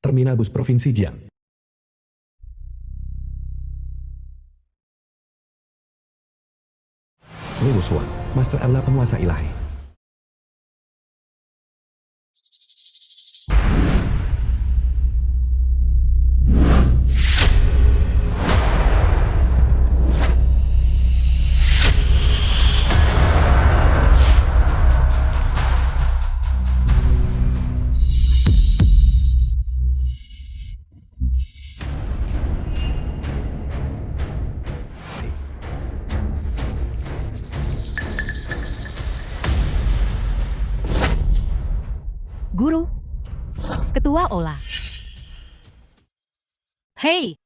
Terminal Bus Provinsi Jiang. Lu Wushuang, Master Aula Penguasa Ilahi. Guru, Ketua Aula. Hei,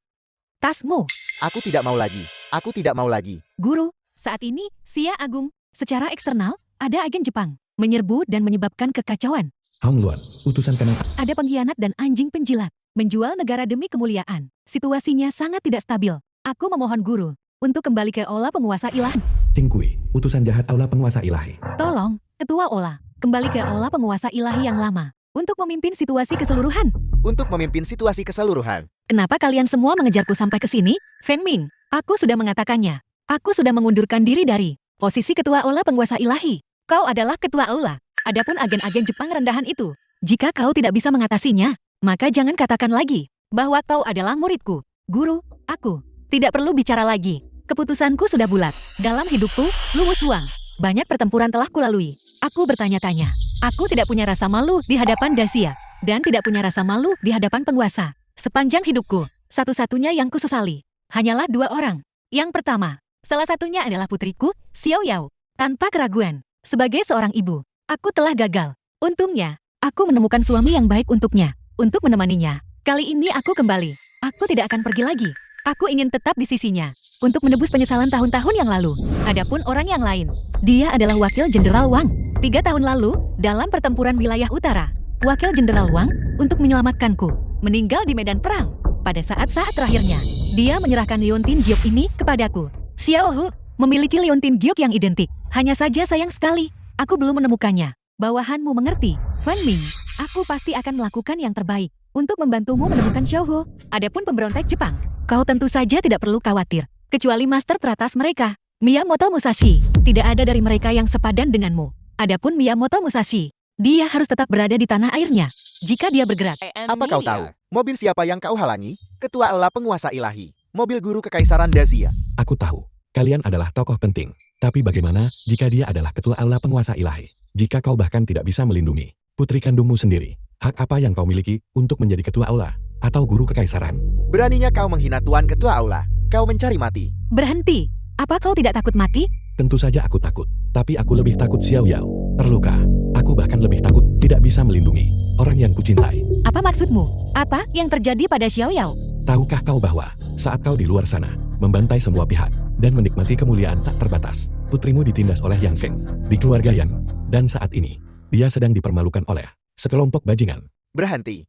tasmu. Aku tidak mau lagi. Aku tidak mau lagi. Guru, saat ini Xia Agung, secara eksternal, ada agen Jepang, menyerbu dan menyebabkan kekacauan. Hong Luan, utusan kenapa? Ada pengkhianat dan anjing penjilat, menjual negara demi kemuliaan. Situasinya sangat tidak stabil. Aku memohon guru, untuk kembali ke Aula Penguasa Ilahi. Ting Kui, utusan jahat Aula Penguasa Ilahi. Tolong, Ketua Aula, kembali ke Aula Penguasa Ilahi yang lama, untuk memimpin situasi keseluruhan. Untuk memimpin situasi keseluruhan. Kenapa kalian semua mengejarku sampai ke sini? Feng Ming, aku sudah mengatakannya. Aku sudah mengundurkan diri dari posisi Ketua Aula Penguasa Ilahi. Kau adalah Ketua Aula. Adapun agen-agen Jepang rendahan itu, jika kau tidak bisa mengatasinya, maka jangan katakan lagi bahwa kau adalah muridku. Guru, aku tidak perlu bicara lagi. Keputusanku sudah bulat. Dalam hidupku, Lu Wushuang, banyak pertempuran telah kulalui. Aku bertanya-tanya. Aku tidak punya rasa malu di hadapan Dacia, dan tidak punya rasa malu di hadapan penguasa. Sepanjang hidupku, satu-satunya yang kusesali hanyalah dua orang. Yang pertama, salah satunya adalah putriku, Xiao Yao. Tanpa keraguan, sebagai seorang ibu, aku telah gagal. Untungnya, aku menemukan suami yang baik untuknya, untuk menemaninya. Kali ini aku kembali. Aku tidak akan pergi lagi. Aku ingin tetap di sisinya, untuk menebus penyesalan tahun-tahun yang lalu. Adapun orang yang lain, dia adalah Wakil Jenderal Wang. 3 tahun lalu, dalam pertempuran wilayah utara, Wakil Jenderal Wang, untuk menyelamatkanku, meninggal di medan perang. Pada saat-saat terakhirnya, dia menyerahkan Liontin Giok ini kepadaku. Xiao Hu memiliki Liontin Giok yang identik. Hanya saja sayang sekali, aku belum menemukannya. Bawahanmu mengerti, Fan Ming. Aku pasti akan melakukan yang terbaik untuk membantumu menemukan Xiao Hu. Adapun pemberontak Jepang, kau tentu saja tidak perlu khawatir, kecuali master teratas mereka, Miyamoto Musashi. Tidak ada dari mereka yang sepadan denganmu. Adapun Miyamoto Musashi, dia harus tetap berada di tanah airnya. Jika dia bergerak, Apa kau tahu? Mobil siapa yang kau halangi? Ketua Aula Penguasa Ilahi. Mobil guru Kekaisaran Dacia. Aku tahu, kalian adalah tokoh penting. Tapi bagaimana jika dia adalah Ketua Aula Penguasa Ilahi? Jika kau bahkan tidak bisa melindungi putri kandungmu sendiri, hak apa yang kau miliki untuk menjadi Ketua Aula atau guru Kekaisaran? Beraninya kau menghina Tuan Ketua Aula. Kau mencari mati. berhenti. Apa kau tidak takut mati? Tentu saja aku takut, tapi aku lebih takut Xiao Yao terluka. Aku bahkan lebih takut tidak bisa melindungi orang yang kucintai. Apa maksudmu? Apa yang terjadi pada Xiao Yao? Tahukah kau bahwa saat kau di luar sana, membantai semua pihak, dan menikmati kemuliaan tak terbatas, putrimu ditindas oleh Yang Feng di keluarga Yan, dan saat ini, dia sedang dipermalukan oleh sekelompok bajingan. Berhenti.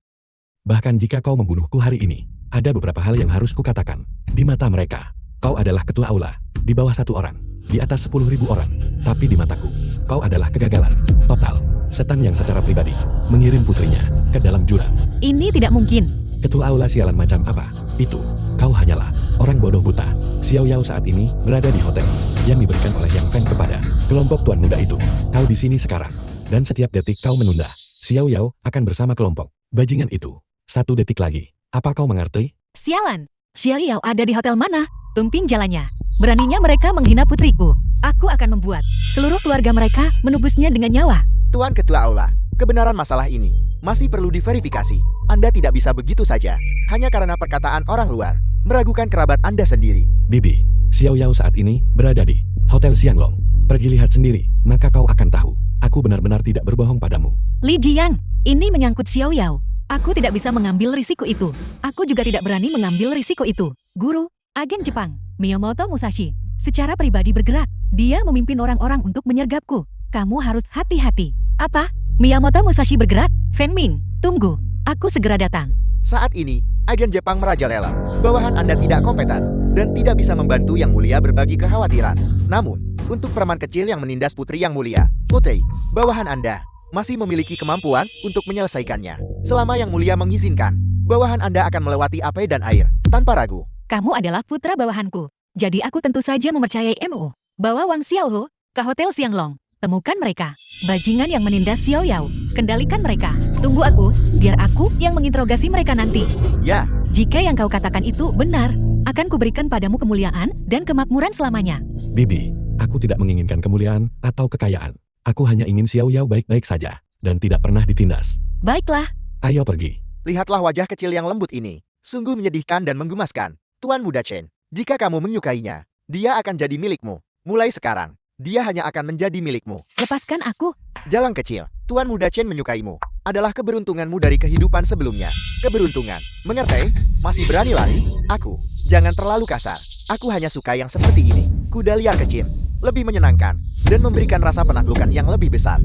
Bahkan jika kau membunuhku hari ini, ada beberapa hal yang harus kukatakan. Di mata mereka, kau adalah Ketua Aula, di bawah 1 orang, di atas 10.000 orang, tapi di mataku, kau adalah kegagalan total. Setan yang secara pribadi mengirim putrinya ke dalam jurang. Ini tidak mungkin. Ketua Aula sialan macam apa? Itu, kau hanyalah orang bodoh buta. Xiao Yao saat ini berada di hotel yang diberikan oleh Yang Feng kepada kelompok tuan muda itu. Kau di sini sekarang, dan setiap detik kau menunda, Xiao Yao akan bersama kelompok bajingan itu. 1 detik lagi. Apa kau mengerti? Sialan. Xiao Yao ada di hotel mana? Tumping jalannya. Beraninya mereka menghina putriku. Aku akan membuat seluruh keluarga mereka menebusnya dengan nyawa. Tuan Ketua Aula, kebenaran masalah ini masih perlu diverifikasi. Anda tidak bisa begitu saja, hanya karena perkataan orang luar, meragukan kerabat Anda sendiri. Bibi, Xiao Yao saat ini berada di Hotel Xianglong. Pergi lihat sendiri, maka kau akan tahu. Aku benar-benar tidak berbohong padamu. Li Jiang, ini menyangkut Xiao Yao. Aku tidak bisa mengambil risiko itu. Aku juga tidak berani mengambil risiko itu. Guru, agen Jepang, Miyamoto Musashi, secara pribadi bergerak. Dia memimpin orang-orang untuk menyergapku. Kamu harus hati-hati. Apa? Miyamoto Musashi bergerak? Feng Ming, tunggu. Aku segera datang. Saat ini, agen Jepang merajalela. Bawahan Anda tidak kompeten dan tidak bisa membantu Yang Mulia berbagi kekhawatiran. Namun, untuk preman kecil yang menindas putri Yang Mulia, putri, bawahan Anda masih memiliki kemampuan untuk menyelesaikannya. Selama Yang Mulia mengizinkan, bawahan Anda akan melewati api dan air, tanpa ragu. Kamu adalah putra bawahanku. Jadi aku tentu saja mempercayai MO. Bawa Wang Xiaoho ke Hotel Xianglong. Temukan mereka. Bajingan yang menindas Xiao Yao. Kendalikan mereka. Tunggu aku, biar aku yang menginterogasi mereka nanti. Ya, Jika yang kau katakan itu benar, akan kuberikan padamu kemuliaan dan kemakmuran selamanya. Bibi, aku tidak menginginkan kemuliaan atau kekayaan. Aku hanya ingin Xiao Yao baik-baik saja, dan tidak pernah ditindas. Baiklah, Ayo pergi. lihatlah wajah kecil yang lembut ini. Sungguh menyedihkan dan menggemaskan. Tuan Muda Chen, jika kamu menyukainya, dia akan jadi milikmu. Mulai sekarang, dia hanya akan menjadi milikmu. lepaskan aku. Jalan kecil, Tuan Muda Chen menyukaimu. Adalah keberuntunganmu dari kehidupan sebelumnya. Keberuntungan, mengerti? Masih berani lari? Aku. Jangan terlalu kasar. Aku hanya suka yang seperti ini. Kuda liar kecil. Lebih menyenangkan. Dan memberikan rasa penaklukan yang lebih besar.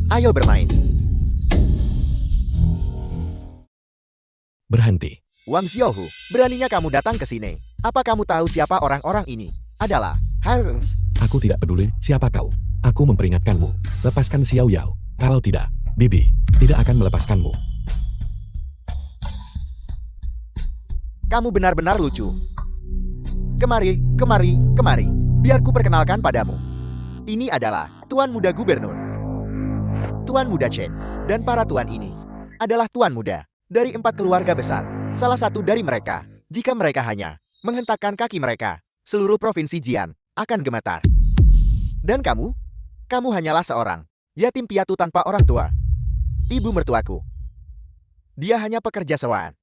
Ayo bermain. Berhenti. Wang Xiaohu, beraninya kamu datang ke sini. Apa kamu tahu siapa orang-orang ini? Adalah Harus. Aku tidak peduli siapa kau. Aku memperingatkanmu. Lepaskan Xiao Yao. Kalau tidak, Bibi tidak akan melepaskanmu. Kamu benar-benar lucu. Kemari, kemari, kemari. Biar ku perkenalkan padamu. Ini adalah Tuan Muda Gubernur. Tuan Muda Chen. Dan para tuan ini adalah tuan muda dari 4 keluarga besar. Salah satu dari mereka, jika mereka hanya menghentakkan kaki mereka, seluruh provinsi Jian akan gemetar. Dan kamu hanyalah seorang yatim piatu tanpa orang tua. Ibu mertuaku. Dia hanya pekerja sewaan.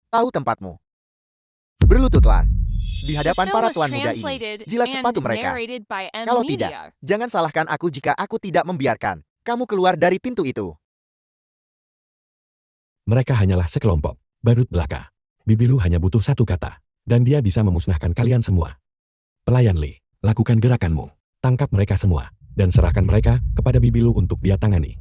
Tahu tempatmu. Berlututlah di hadapan para tuan muda ini. Jilat sepatu mereka. Kalau tidak, jangan salahkan aku jika aku tidak membiarkan kamu keluar dari pintu itu. Mereka hanyalah sekelompok badut belaka. Bibi Lu hanya butuh satu kata, dan dia bisa memusnahkan kalian semua. Pelayan Li, lakukan gerakanmu. Tangkap mereka semua, dan serahkan mereka kepada Bibi Lu untuk dia tangani.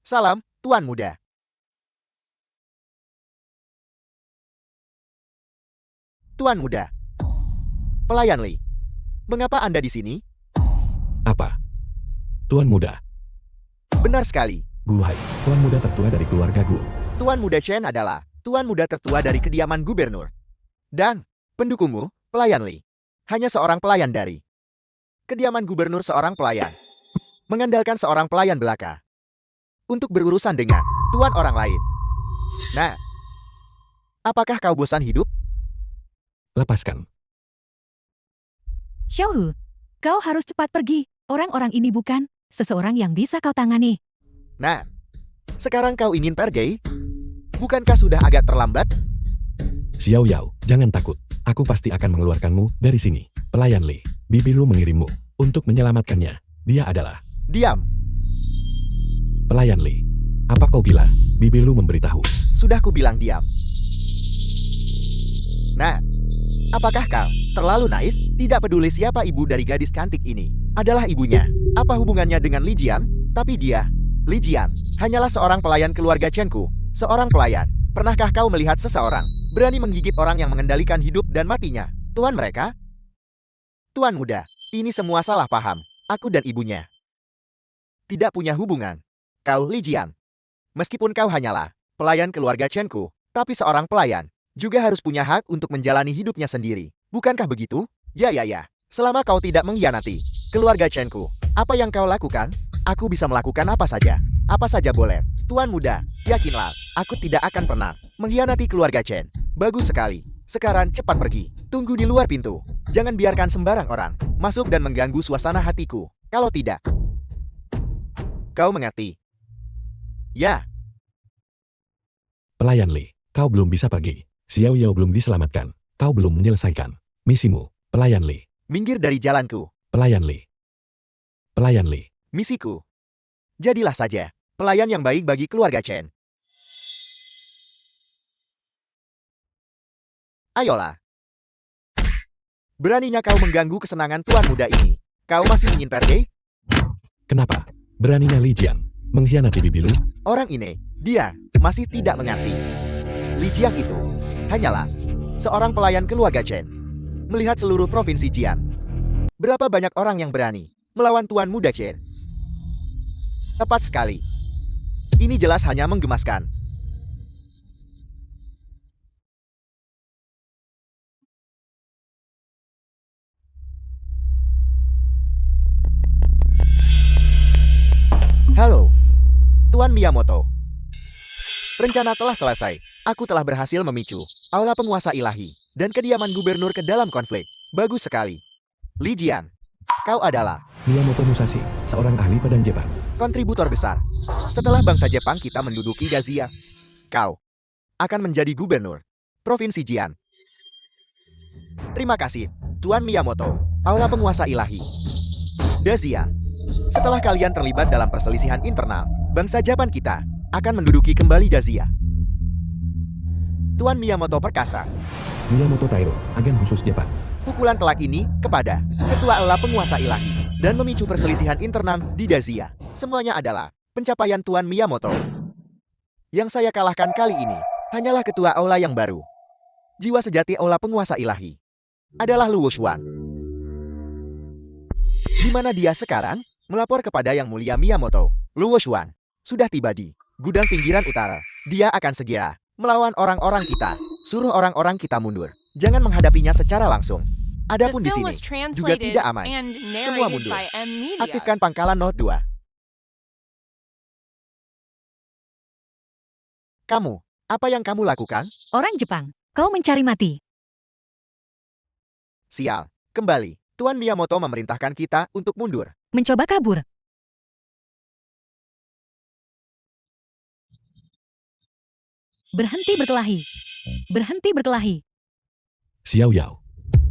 Salam, Tuan Muda. Tuan Muda. Pelayan Li. Mengapa Anda di sini? Apa? Tuan Muda. Benar sekali. Guhai, Tuan Muda tertua dari keluarga Gu. Tuan Muda Chen adalah Tuan Muda tertua dari kediaman gubernur. Dan pendukungmu, Pelayan Li. Hanya seorang pelayan dari kediaman gubernur, seorang pelayan. Mengandalkan seorang pelayan belaka. Untuk berurusan dengan tuan orang lain. Nah, apakah kau bosan hidup? Lepaskan. Xiaohu, kau harus cepat pergi. Orang-orang ini bukan seseorang yang bisa kau tangani. Nah, sekarang kau ingin pergi? Bukankah sudah agak terlambat? Xiao Yao, jangan takut. Aku pasti akan mengeluarkanmu dari sini. Pelayan Li, Bibi Lu mengirimmu untuk menyelamatkannya. Dia adalah... Diam. Pelayan Li. Apa kau gila? Bibi Lu memberitahu. Sudah ku bilang diam. Nah, apakah kau terlalu naif? Tidak peduli siapa ibu dari gadis cantik ini. Adalah ibunya. Apa hubungannya dengan Li Jian? Tapi dia, Li Jian, hanyalah seorang pelayan keluarga Chenku. Seorang pelayan. Pernahkah kau melihat seseorang berani menggigit orang yang mengendalikan hidup dan matinya? Tuan mereka? Tuan Muda, ini semua salah paham. Aku dan ibunya tidak punya hubungan. Kau Li Jian. Meskipun kau hanyalah pelayan keluarga Chenku, tapi seorang pelayan juga harus punya hak untuk menjalani hidupnya sendiri. Bukankah begitu? Ya. Selama kau tidak mengkhianati keluarga Chenku, apa yang kau lakukan? Aku bisa melakukan apa saja. Apa saja boleh. Tuan Muda, yakinlah, aku tidak akan pernah mengkhianati keluarga Chen. Bagus sekali. Sekarang cepat pergi. Tunggu di luar pintu. Jangan biarkan sembarang orang masuk dan mengganggu suasana hatiku. Kalau tidak, kau mengerti. Ya. Pelayan Li, kau belum bisa pergi. Xiao Yao belum diselamatkan. Kau belum menyelesaikan misimu. Pelayan Li. Minggir dari jalanku. Pelayan Li. Pelayan Li. Misiku. Jadilah saja pelayan yang baik bagi keluarga Chen. Ayolah. Beraninya kau mengganggu kesenangan Tuan Muda ini. Kau masih ingin pergi? Kenapa? Beraninya Li Jian mengkhianati Bibi Lu? Orang ini, dia masih tidak mengerti. Li Jian itu hanyalah seorang pelayan keluarga Chen. Melihat seluruh provinsi Jian. Berapa banyak orang yang berani melawan Tuan Muda Chen? Tepat sekali. Ini jelas hanya menggemaskan. Halo, Tuan Miyamoto. Rencana telah selesai. Aku telah berhasil memicu aula penguasa ilahi dan kediaman gubernur ke dalam konflik. Bagus sekali. Li Jian, kau adalah Miyamoto Musashi, seorang ahli pedang Jepang. kontributor besar. Setelah bangsa Jepang kita menduduki Dazia, kau akan menjadi gubernur Provinsi Jian. Terima kasih, Tuan Miyamoto, aula penguasa ilahi. Dazia, setelah kalian terlibat dalam perselisihan internal, bangsa Jepang kita akan menduduki kembali Dazia. Tuan Miyamoto perkasa. Miyamoto Tairo, agen khusus Jepang. Pukulan telak ini kepada ketua aula penguasa ilahi dan memicu perselisihan internal di Dazia. Semuanya adalah pencapaian Tuan Miyamoto. Yang saya kalahkan kali ini hanyalah ketua aula yang baru. Jiwa sejati aula penguasa ilahi adalah Luo Xuan. Di mana dia sekarang? Melapor kepada Yang Mulia Miyamoto. Luo Xuan sudah tiba di gudang pinggiran utara. Dia akan segera melawan orang-orang kita. Suruh orang-orang kita mundur. Jangan menghadapinya secara langsung. Adapun di sini juga tidak aman. Semua mundur. Aktifkan pangkalan Note 2. Kamu, apa yang kamu lakukan? Orang Jepang, kau mencari mati. Sial, kembali. Tuan Miyamoto memerintahkan kita untuk mundur. Mencoba kabur. Berhenti berkelahi. Berhenti berkelahi. Xiao Yao.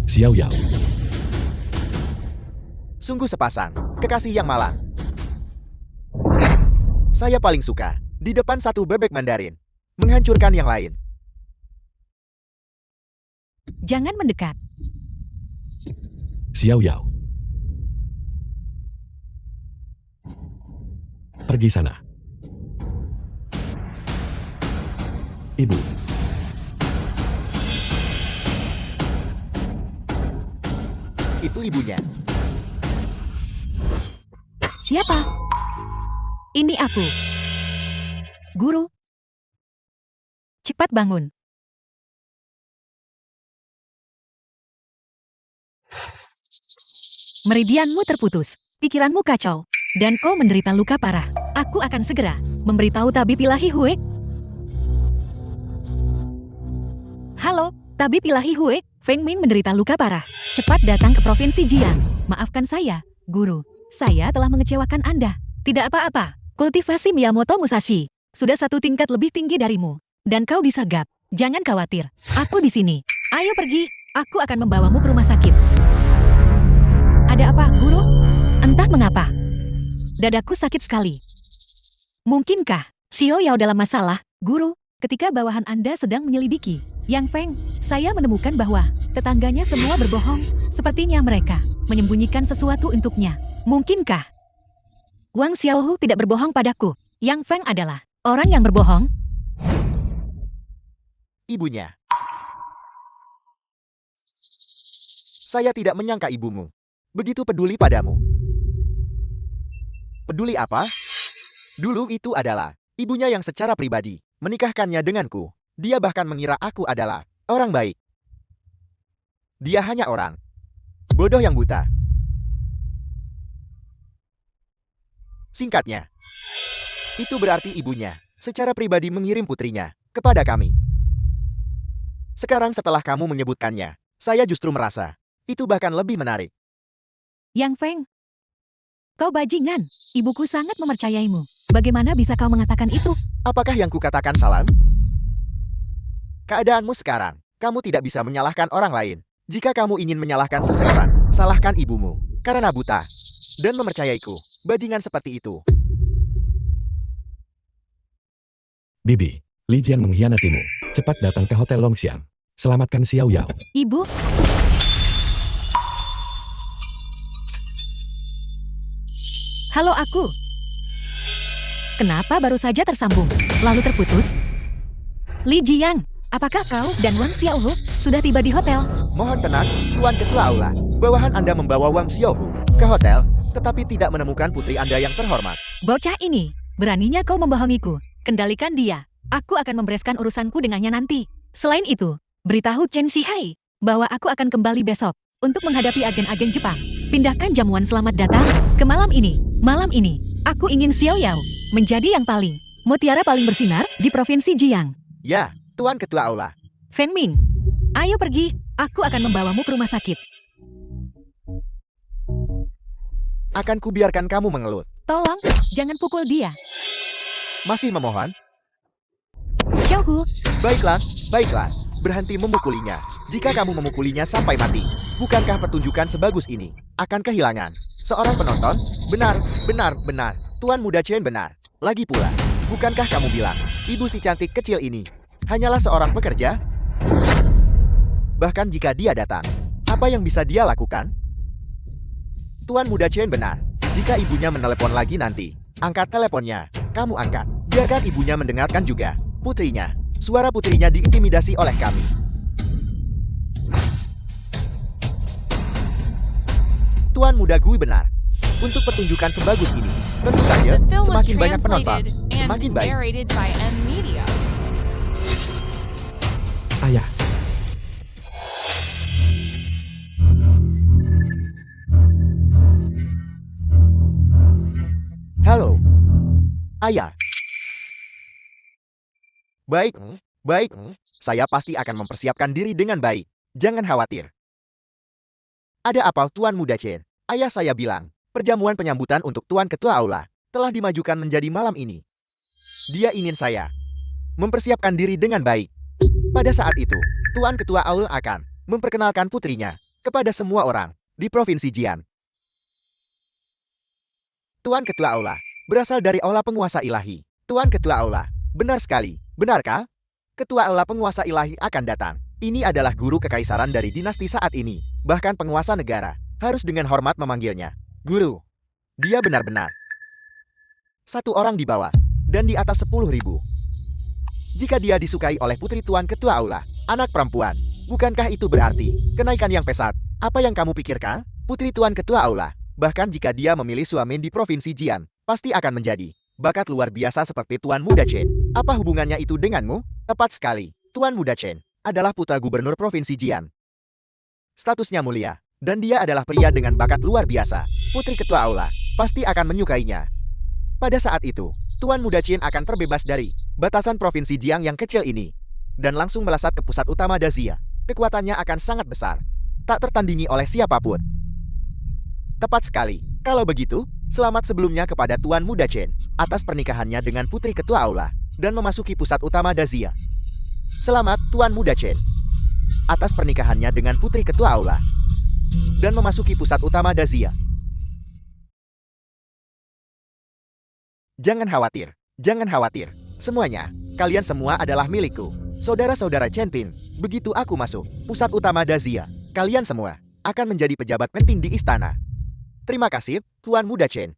Xiao Yao. Sungguh sepasang kekasih yang malang. Saya paling suka di depan satu bebek Mandarin menghancurkan yang lain. Jangan mendekat. Xiao Yao. Pergi sana. Ibu. Itu ibunya. Siapa? Ini aku. Guru. Cepat bangun. Meridianmu terputus, pikiranmu kacau, dan kau menderita luka parah. Aku akan segera memberitahu tabib ilahi Hue. Halo, tabib ilahi Hue, Feng Min menderita luka parah. Cepat datang ke Provinsi Jian. Maafkan saya, Guru. Saya telah mengecewakan Anda. Tidak apa-apa. Kultivasi Miyamoto Musashi sudah satu tingkat lebih tinggi darimu. Dan kau disergap. Jangan khawatir. Aku di sini. Ayo pergi. Aku akan membawamu ke rumah sakit. Ada apa, Guru? Entah mengapa. Dadaku sakit sekali. Mungkinkah Xiao Yao dalam masalah, Guru? Ketika bawahan Anda sedang menyelidiki Yang Feng, saya menemukan bahwa tetangganya semua berbohong. Sepertinya mereka menyembunyikan sesuatu untuknya. Mungkinkah Wang Xiaohu tidak berbohong padaku? Yang Feng adalah orang yang berbohong? Ibunya. Saya tidak menyangka ibumu begitu peduli padamu. Peduli apa? Dulu itu adalah ibunya yang secara pribadi menikahkannya denganku. Dia bahkan mengira aku adalah orang baik. Dia hanya orang bodoh yang buta. Singkatnya, itu berarti ibunya secara pribadi mengirim putrinya kepada kami. Sekarang setelah kamu menyebutkannya, saya justru merasa itu bahkan lebih menarik. Yang Feng, kau bajingan. Ibuku sangat mempercayaimu. Bagaimana bisa kau mengatakan itu? Apakah yang kukatakan salah? Keadaanmu sekarang, kamu tidak bisa menyalahkan orang lain. Jika kamu ingin menyalahkan seseorang, salahkan ibumu. Karena buta dan mempercayaiku, bajingan seperti itu. Bibi, Li Jian mengkhianatimu. Cepat datang ke Hotel Longxiang. Selamatkan Xiao Yao. Ibu, halo aku. Kenapa baru saja tersambung, lalu terputus? Li Jiang, Apakah kau dan Wang Xiaohu sudah tiba di hotel? Mohon tenang, Tuan Ketua Aula. Bawahan Anda membawa Wang Xiaohu ke hotel, tetapi tidak menemukan putri Anda yang terhormat. Bocah ini, beraninya kau membohongiku. Kendalikan dia. Aku akan membereskan urusanku dengannya nanti. Selain itu, beritahu Chen Shihai bahwa aku akan kembali besok untuk menghadapi agen-agen Jepang. Pindahkan jamuan selamat datang ke malam ini. Malam ini, aku ingin Xiao Yao menjadi yang paling mutiara paling bersinar di Provinsi Jiang. Ya, Tuan Ketua Aula. Feng Ming, ayo pergi. Aku akan membawamu ke rumah sakit. Akan kubiarkan kamu mengelut. Tolong, jangan pukul dia. Masih memohon? Xiaohu, Baiklah, baiklah. Berhenti memukulinya. Jika kamu memukulinya sampai mati, bukankah pertunjukan sebagus ini akan kehilangan seorang penonton? Benar, benar, benar. Tuan Muda Chen benar. Lagi pula, bukankah kamu bilang, ibu si cantik kecil ini hanyalah seorang pekerja? Bahkan jika dia datang, apa yang bisa dia lakukan? Tuan Muda Chen benar. Jika ibunya menelepon lagi nanti, angkat teleponnya. Kamu angkat. Biarkan ibunya mendengarkan juga. Putrinya, suara putrinya diintimidasi oleh kami. Tuan Muda Gui benar. Untuk pertunjukan sebagus ini, tentu saja The film was semakin banyak penonton, translated semakin and baik. narrated by M Media. Ayah, Halo. Ayah. Baik, baik. Saya pasti akan mempersiapkan diri dengan baik. Jangan khawatir. Ada apa Tuan Muda Chen? Ayah saya bilang, perjamuan penyambutan untuk Tuan Ketua Aula telah dimajukan menjadi malam ini. Dia ingin saya mempersiapkan diri dengan baik. Pada saat itu, Tuan Ketua Aula akan memperkenalkan putrinya kepada semua orang di Provinsi Jian. Tuan Ketua Aula berasal dari Aula Penguasa Ilahi. Tuan Ketua Aula, benar sekali. Benarkah? Ketua Aula Penguasa Ilahi akan datang. Ini adalah guru kekaisaran dari dinasti saat ini. Bahkan penguasa negara harus dengan hormat memanggilnya guru. Dia benar-benar satu orang di bawah dan di atas 10.000. Jika dia disukai oleh putri Tuan Ketua Aula, anak perempuan, bukankah itu berarti kenaikan yang pesat? Apa yang kamu pikirkan, putri Tuan Ketua Aula? Bahkan jika dia memilih suami di Provinsi Jian, pasti akan menjadi bakat luar biasa seperti Tuan Muda Chen. Apa hubungannya itu denganmu? Tepat sekali, Tuan Muda Chen adalah putra gubernur Provinsi Jian. Statusnya mulia, dan dia adalah pria dengan bakat luar biasa. Putri Ketua Aula pasti akan menyukainya. Pada saat itu, Tuan Muda Chen akan terbebas dari batasan Provinsi Jiang yang kecil ini, dan langsung melesat ke pusat utama Dazia. Kekuatannya akan sangat besar, tak tertandingi oleh siapapun. Tepat sekali. Kalau begitu, selamat sebelumnya kepada Tuan Muda Chen atas pernikahannya dengan Putri Ketua Aula dan memasuki pusat utama Dazia. Selamat Tuan Muda Chen atas pernikahannya dengan Putri Ketua Aula dan memasuki pusat utama Dazia. Jangan khawatir, jangan khawatir. Semuanya, kalian semua adalah milikku. Saudara-saudara Chen Pin, begitu aku masuk pusat utama Dazia, kalian semua akan menjadi pejabat penting di istana. Terima kasih, Tuan Muda Chen.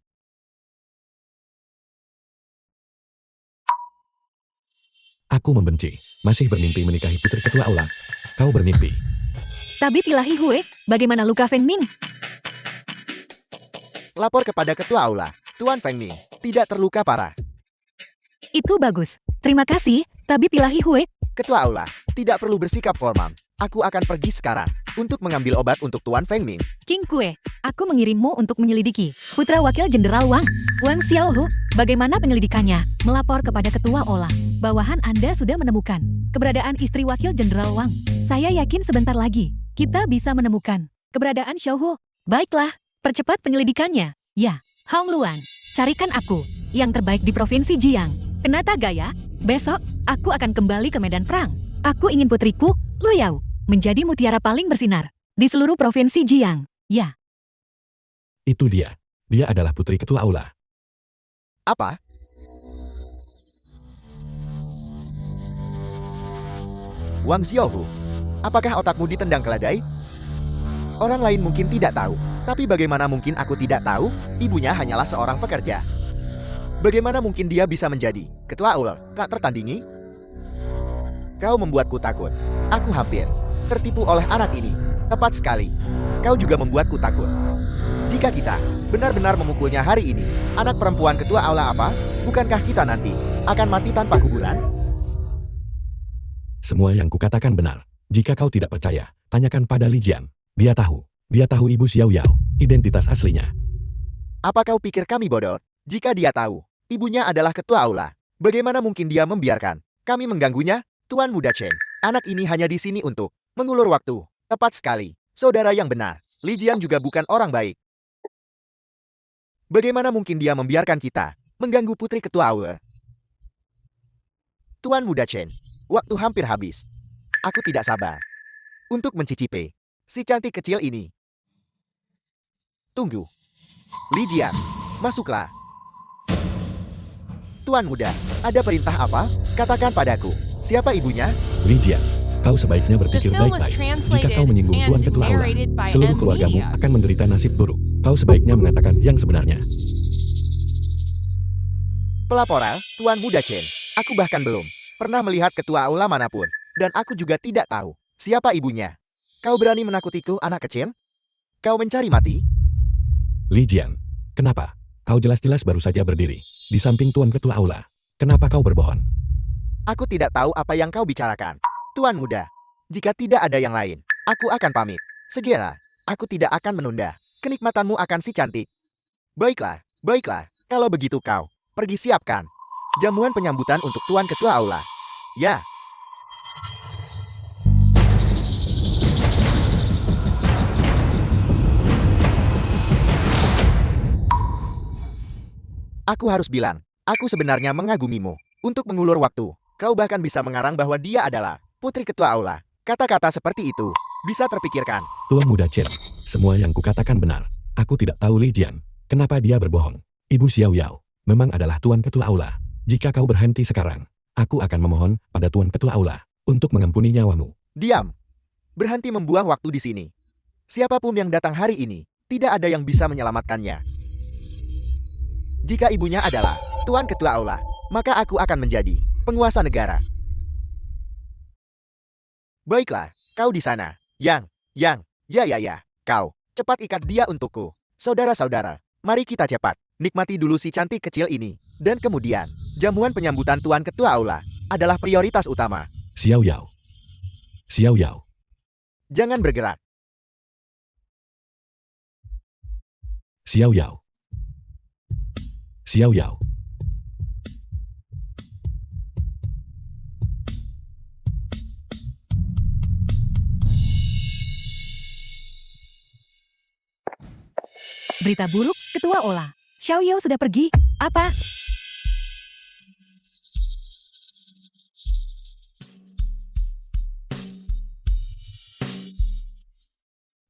aku membenci. Masih bermimpi menikahi putri ketua Aula. Kau bermimpi. Tabib Ilahi Hue, bagaimana luka Feng Ming? Lapor kepada Ketua Aula, Tuan Feng Ming tidak terluka parah. Itu bagus. Terima kasih, Tabib Ilahi Hue. Ketua Aula tidak perlu bersikap formal. Aku akan pergi sekarang untuk mengambil obat untuk Tuan Feng Ming. King Kue, aku mengirimmu untuk menyelidiki Putra Wakil Jenderal Wang, Wang Xiaohu. Bagaimana penyelidikannya? Melapor kepada Ketua Ola. Bawahan Anda sudah menemukan keberadaan istri Wakil Jenderal Wang. Saya yakin sebentar lagi kita bisa menemukan keberadaan Xiaohu. Baiklah, percepat penyelidikannya. Ya, Hong Luan, carikan aku yang terbaik di Provinsi Jiang. Penata Gaya, besok aku akan kembali ke medan perang. Aku ingin putriku, Lu Yao, menjadi mutiara paling bersinar di seluruh Provinsi Jiang. Ya. Itu dia. Dia adalah putri ketua Aula. Apa? Wang Xiaohu, apakah otakmu ditendang keledai? Orang lain mungkin tidak tahu, tapi bagaimana mungkin aku tidak tahu? Ibunya hanyalah seorang pekerja. Bagaimana mungkin dia bisa menjadi Ketua Aula tak tertandingi? Kau membuatku takut. Aku hampir tertipu oleh anak ini. Tepat sekali. Kau juga membuatku takut. Jika kita benar-benar memukulnya hari ini, anak perempuan ketua aula apa? Bukankah kita nanti akan mati tanpa kuburan? Semua yang kukatakan benar. Jika kau tidak percaya, tanyakan pada Li Jian. Dia tahu ibu Xiao Yao, identitas aslinya. Apa kau pikir kami bodoh? Jika dia tahu ibunya adalah ketua aula, bagaimana mungkin dia membiarkan kami mengganggunya? Tuan Muda Chen, anak ini hanya di sini untuk mengulur waktu. Tepat sekali, saudara yang benar. Li Jian juga bukan orang baik. Bagaimana mungkin dia membiarkan kita mengganggu putri ketua aula? Tuan Muda Chen, waktu hampir habis. Aku tidak sabar untuk mencicipi si cantik kecil ini. Tunggu. Li Jian, masuklah. Tuan Muda, ada perintah apa? Katakan padaku, siapa ibunya? Li Jian, kau sebaiknya berpikir baik-baik. Jika kau menyinggung Tuan Ketua Aula, seluruh keluargamu akan menderita nasib buruk. Kau sebaiknya mengatakan yang sebenarnya. Pelaporan, Tuan Muda Chen. Aku bahkan belum pernah melihat ketua aula manapun. Dan aku juga tidak tahu siapa ibunya. Kau berani menakutiku, anak kecil? Kau mencari mati? Li Jian, kenapa? Kau jelas-jelas baru saja berdiri di samping Tuan Ketua Aula. Kenapa kau berbohong? Aku tidak tahu apa yang kau bicarakan. Tuan Muda, jika tidak ada yang lain, aku akan pamit. Segera, aku tidak akan menunda. Kenikmatanmu akan si cantik. Baiklah, kalau begitu kau pergi siapkan jamuan penyambutan untuk Tuan Ketua Aula. Ya. Aku harus bilang, aku sebenarnya mengagumimu. Untuk mengulur waktu, kau bahkan bisa mengarang bahwa dia adalah putri ketua aula. Kata-kata seperti itu bisa terpikirkan. Tuan Muda Chen, semua yang kukatakan benar. Aku tidak tahu Li Jian. Kenapa dia berbohong? Ibu Xiao Yao memang adalah Tuan Ketua Aula. Jika kau berhenti sekarang, aku akan memohon pada Tuan Ketua Aula untuk mengampuni nyawamu. Diam. Berhenti membuang waktu di sini. Siapapun yang datang hari ini, tidak ada yang bisa menyelamatkannya. Jika ibunya adalah Tuan Ketua Aula, maka aku akan menjadi penguasa negara. Baiklah, kau di sana. Ya, kau. Cepat ikat dia untukku. Saudara-saudara, mari kita cepat nikmati dulu si cantik kecil ini. Dan kemudian, jamuan penyambutan Tuan Ketua Aula adalah prioritas utama. Xiao Yao. Jangan bergerak. Xiao Yao. Berita buruk, Ketua Ola. Xiao Yao sudah pergi. Apa?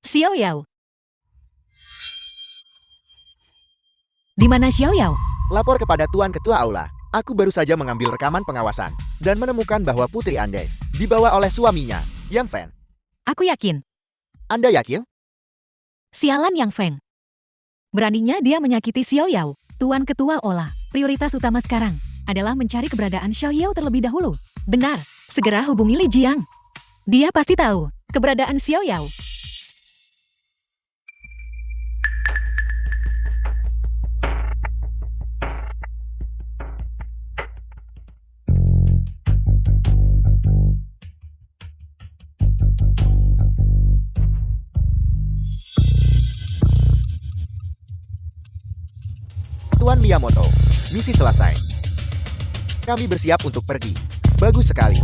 Xiao Yao. Di mana Xiao Yao? Lapor kepada Tuan Ketua Aula. Aku baru saja mengambil rekaman pengawasan dan menemukan bahwa Putri Ande dibawa oleh suaminya, Yang Feng. Aku yakin. Anda yakin? Sialan Yang Feng. Beraninya dia menyakiti Xiao Yao. Tuan Ketua Ola, prioritas utama sekarang adalah mencari keberadaan Xiao Yao terlebih dahulu. Benar, segera hubungi Li Jiang. Dia pasti tahu keberadaan Xiao Yao. Tuan Miyamoto, misi selesai. Kami bersiap untuk pergi. Bagus sekali.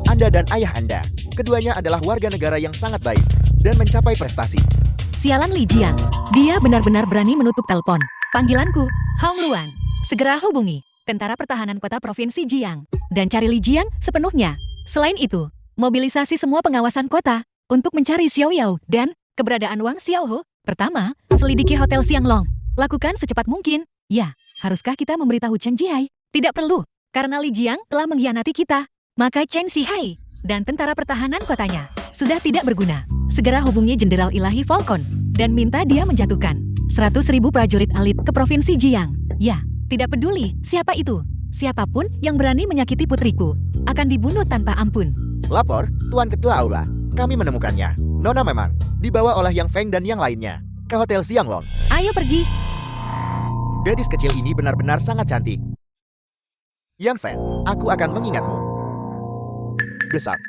Anda dan ayah Anda, keduanya adalah warga negara yang sangat baik dan mencapai prestasi. Sialan Li Jiang, dia benar-benar berani menutup telepon. Panggilanku, Hong Luan. Segera hubungi Tentara Pertahanan Kota Provinsi Jiang dan cari Li Jiang sepenuhnya. Selain itu, mobilisasi semua pengawasan kota untuk mencari Xiao Yao dan keberadaan Wang Xiaoho. Pertama, selidiki Hotel Xianglong. Lakukan secepat mungkin. Ya, haruskah kita memberitahu Chen Jihai? Tidak perlu, karena Li Jiang telah mengkhianati kita. Maka Chen Zihai dan tentara pertahanan kotanya sudah tidak berguna. Segera hubungi Jenderal Ilahi Falcon dan minta dia menjatuhkan 100.000 prajurit elit ke Provinsi Jiang. Ya, tidak peduli siapa itu. Siapapun yang berani menyakiti putriku, akan dibunuh tanpa ampun. Lapor, Tuan Ketua Aula. Kami menemukannya. Nona memang dibawa oleh Yang Feng dan yang lainnya ke Hotel Xianglong. Ayo pergi. Gadis kecil ini benar-benar sangat cantik. Yang Feng, aku akan mengingatmu. Besar.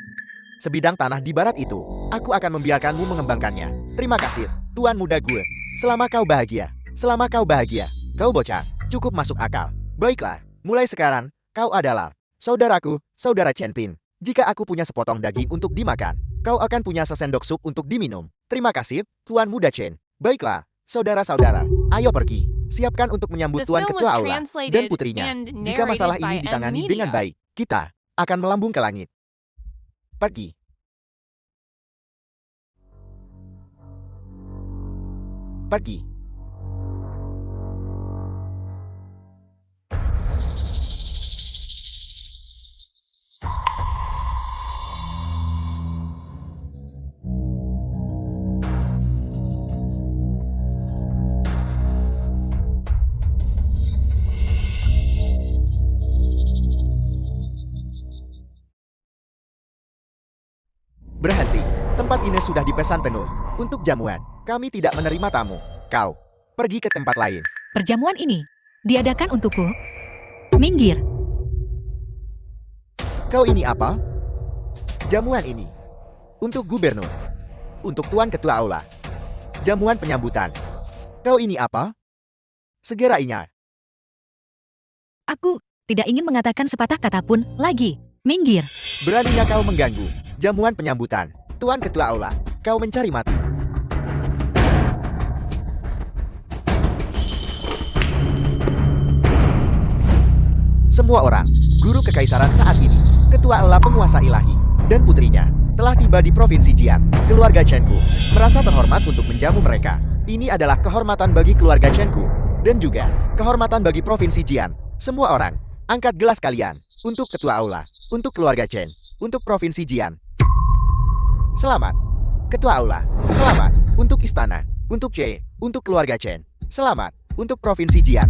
Sebidang tanah di barat itu, aku akan membiarkanmu mengembangkannya. Terima kasih, Tuan Muda Gue. Selama kau bahagia. Selama kau bahagia. Kau bocah, cukup masuk akal. Baiklah, mulai sekarang, kau adalah saudaraku, saudara Chen Pin. Jika aku punya sepotong daging untuk dimakan, kau akan punya sesendok sup untuk diminum. Terima kasih, Tuan Muda Chen. Baiklah, saudara-saudara, ayo pergi. Siapkan untuk menyambut The Tuan film Ketua was Aula dan translated putrinya. and Jika masalah narrated ini by ditangani M dengan Media. baik, kita akan melambung ke langit. Pergi. Pergi. Berhenti. Tempat ini sudah dipesan penuh. Untuk jamuan, kami tidak menerima tamu. Kau, pergi ke tempat lain. Perjamuan ini diadakan untukku. Minggir. Kau ini apa? Jamuan ini. Untuk gubernur. Untuk Tuan Ketua Aula. Jamuan penyambutan. Kau ini apa? Segera ingat. Aku tidak ingin mengatakan sepatah kata pun lagi. Minggir. Beraninya kau mengganggu. Jamuan penyambutan. Tuan Ketua Aula, kau mencari mati. Semua orang, guru kekaisaran saat ini, Ketua Aula penguasa ilahi, dan putrinya, telah tiba di Provinsi Jian. Keluarga Chenku merasa terhormat untuk menjamu mereka. Ini adalah kehormatan bagi keluarga Chenku, dan juga kehormatan bagi Provinsi Jian. Semua orang, angkat gelas kalian, untuk Ketua Aula, untuk keluarga Chen, untuk Provinsi Jian. Selamat, Ketua Aula. Selamat, untuk istana, untuk C, untuk keluarga Chen. Selamat, untuk Provinsi Jian.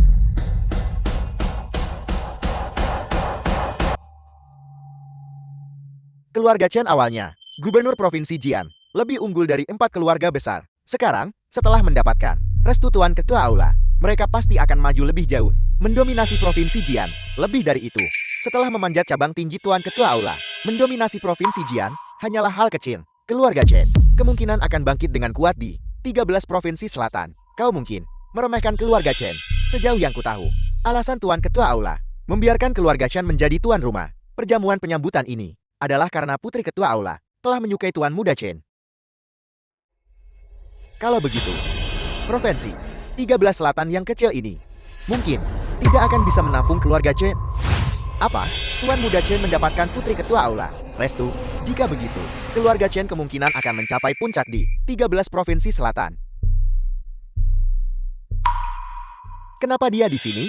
Keluarga Chen awalnya, Gubernur Provinsi Jian, lebih unggul dari 4 keluarga besar. Sekarang, setelah mendapatkan restu Tuan Ketua Aula, mereka pasti akan maju lebih jauh, mendominasi Provinsi Jian. Lebih dari itu, setelah memanjat cabang tinggi Tuan Ketua Aula, mendominasi Provinsi Jian hanyalah hal kecil. Keluarga Chen kemungkinan akan bangkit dengan kuat di 13 provinsi selatan. Kau mungkin meremehkan keluarga Chen. Sejauh yang kutahu, alasan Tuan Ketua Aula membiarkan keluarga Chen menjadi tuan rumah perjamuan penyambutan ini adalah karena Putri Ketua Aula telah menyukai Tuan Muda Chen. Kalau begitu, provinsi 13 selatan yang kecil ini mungkin tidak akan bisa menampung keluarga Chen. Apa? Tuan Muda Chen mendapatkan Putri Ketua Aula restu? Jika begitu, keluarga Chen kemungkinan akan mencapai puncak di 13 provinsi selatan. Kenapa dia di sini?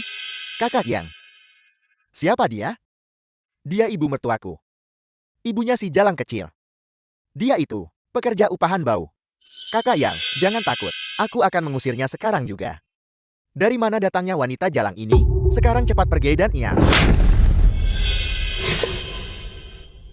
Kakak Yang. Siapa dia? Dia ibu mertuaku. Ibunya si jalang kecil. Dia itu, pekerja upahan bau. Kakak Yang, jangan takut. Aku akan mengusirnya sekarang juga. Dari mana datangnya wanita jalang ini? Sekarang cepat pergi dan ia.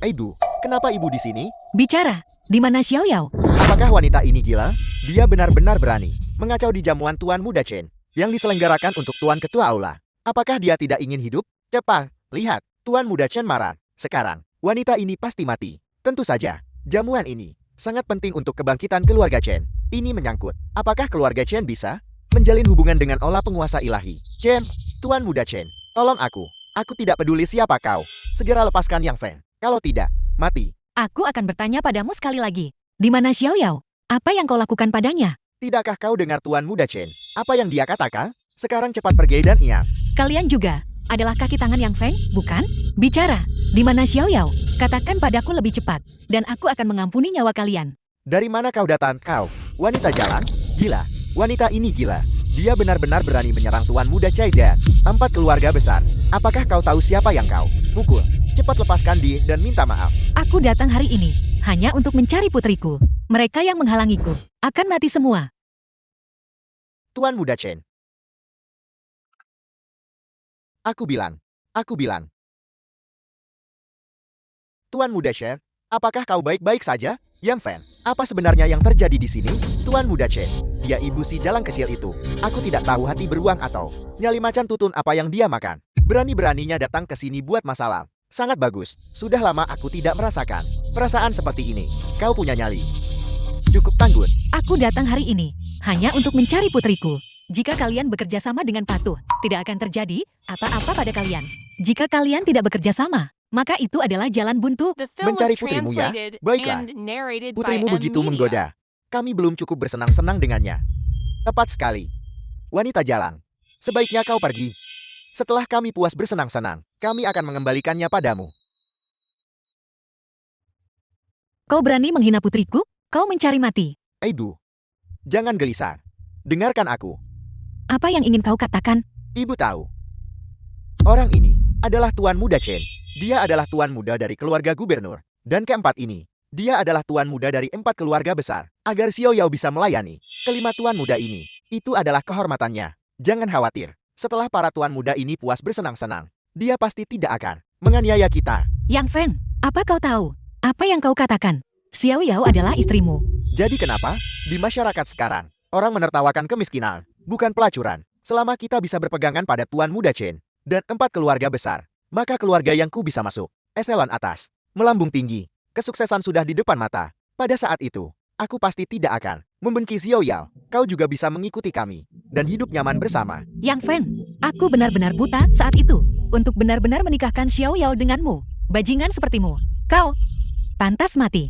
Ibu, kenapa ibu di sini? Bicara, di mana Xiao Yao? Apakah wanita ini gila? Dia benar-benar berani mengacau di jamuan Tuan Muda Chen yang diselenggarakan untuk Tuan Ketua Aula. Apakah dia tidak ingin hidup? Cepat, lihat, Tuan Muda Chen marah. Sekarang, wanita ini pasti mati. Tentu saja, jamuan ini sangat penting untuk kebangkitan keluarga Chen. Ini menyangkut, apakah keluarga Chen bisa menjalin hubungan dengan olah penguasa ilahi? Chen, Tuan Muda Chen, tolong aku. Aku tidak peduli siapa kau. Segera lepaskan Yang Feng. Kalau tidak, mati. Aku akan bertanya padamu sekali lagi. Di mana Xiao Yao? Apa yang kau lakukan padanya? Tidakkah kau dengar Tuan Muda Chen? Apa yang dia katakan? Sekarang cepat pergi dan ia. Kalian juga adalah kaki tangan Yang Feng, bukan? Bicara, di mana Xiao Yao? Katakan padaku lebih cepat, dan aku akan mengampuni nyawa kalian. Dari mana kau datang, kau? Wanita jalan? Gila. Wanita ini gila. Dia benar-benar berani menyerang Tuan Muda Chai dan 4 keluarga besar. Apakah kau tahu siapa yang kau pukul? Cepat lepaskan dia dan minta maaf. Aku datang hari ini hanya untuk mencari putriku. Mereka yang menghalangiku akan mati semua. Tuan Muda Chen. Aku bilang. Tuan Muda Chen, apakah kau baik-baik saja? Yang Fan, apa sebenarnya yang terjadi di sini? Tuan Muda Chen, dia ibu si jalang kecil itu. Aku tidak tahu hati beruang atau nyali macan tutun apa yang dia makan. Berani-beraninya datang ke sini buat masalah. Sangat bagus, sudah lama aku tidak merasakan perasaan seperti ini. Kau punya nyali cukup tangguh. Aku datang hari ini hanya untuk mencari putriku. Jika kalian bekerja sama dengan patuh, tidak akan terjadi apa-apa pada kalian. Jika kalian tidak bekerja sama, maka itu adalah jalan buntu. Mencari putrimu ya? Baiklah. Putrimu begitu menggoda. Kami belum cukup bersenang-senang dengannya. Tepat sekali. Wanita jalang, sebaiknya kau pergi. Setelah kami puas bersenang-senang, kami akan mengembalikannya padamu. Kau berani menghina putriku? Kau mencari mati. Ibu, jangan gelisah. Dengarkan aku. Apa yang ingin kau katakan? Ibu tahu. Orang ini adalah Tuan Muda Chen. Dia adalah tuan muda dari keluarga gubernur. Dan keempat ini, dia adalah tuan muda dari 4 keluarga besar. Agar Xiao Yao bisa melayani kelima tuan muda ini, itu adalah kehormatannya. Jangan khawatir. Setelah para tuan muda ini puas bersenang-senang, dia pasti tidak akan menganiaya kita. Yang Feng, apa kau tahu? Apa yang kau katakan? Xiao Yao adalah istrimu. Jadi kenapa? Di masyarakat sekarang, orang menertawakan kemiskinan, bukan pelacuran. Selama kita bisa berpegangan pada Tuan Muda Chen dan 4 keluarga besar, maka keluarga yang ku bisa masuk eselon atas, melambung tinggi. Kesuksesan sudah di depan mata. Pada saat itu, aku pasti tidak akan membenci Xiao Yao. Kau juga bisa mengikuti kami dan hidup nyaman bersama. Yang Feng, aku benar-benar buta saat itu untuk benar-benar menikahkan Xiao Yao denganmu. Bajingan sepertimu, kau pantas mati.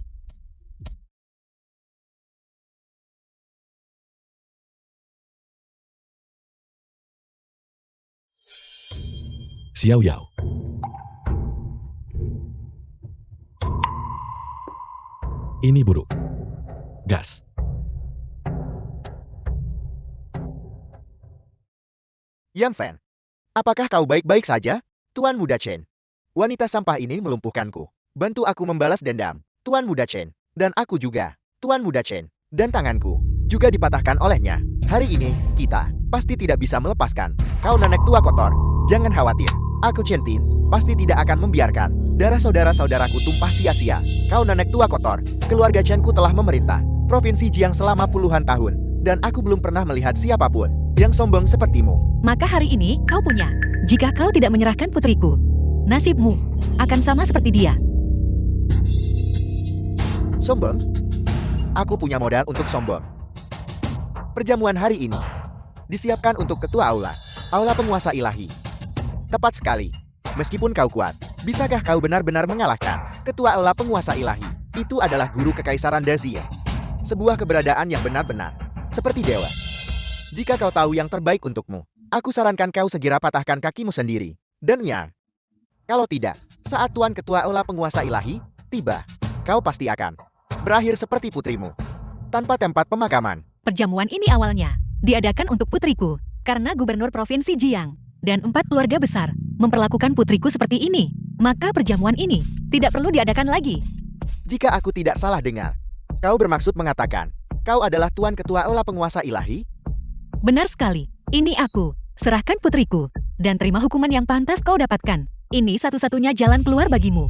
Xiao Yao. Ini buruk. Gas. Yang Fan, apakah kau baik-baik saja? Tuan Muda Chen. Wanita sampah ini melumpuhkanku. Bantu aku membalas dendam. Tuan Muda Chen. Dan aku juga. Tuan Muda Chen. Dan tanganku juga dipatahkan olehnya. Hari ini, kita pasti tidak bisa melepaskan kau nenek tua kotor. Jangan khawatir. Aku Chen Tin pasti tidak akan membiarkan darah saudara-saudaraku tumpah sia-sia. Kau nenek tua kotor. Keluarga Chen-ku telah memerintah Provinsi Jiang selama puluhan tahun. Dan aku belum pernah melihat siapapun yang sombong sepertimu. Maka hari ini kau punya. Jika kau tidak menyerahkan putriku, nasibmu akan sama seperti dia. Sombong? Aku punya modal untuk sombong. Perjamuan hari ini disiapkan untuk ketua aula penguasa ilahi. Tepat sekali. Meskipun kau kuat, bisakah kau benar-benar mengalahkan ketua aula penguasa ilahi? Itu adalah guru kekaisaran Dazia. Sebuah keberadaan yang benar-benar seperti dewa. Jika kau tahu yang terbaik untukmu, aku sarankan kau segera patahkan kakimu sendiri. Dan ya, kalau tidak, saat Tuan Ketua Aula Penguasa Ilahi tiba, kau pasti akan berakhir seperti putrimu, tanpa tempat pemakaman. Perjamuan ini awalnya diadakan untuk putriku, karena gubernur Provinsi Jiang dan 4 keluarga besar memperlakukan putriku seperti ini. Maka perjamuan ini tidak perlu diadakan lagi. Jika aku tidak salah dengar, kau bermaksud mengatakan, kau adalah Tuan Ketua Aula Penguasa Ilahi? Benar sekali, ini aku. Serahkan putriku, dan terima hukuman yang pantas kau dapatkan. Ini satu-satunya jalan keluar bagimu.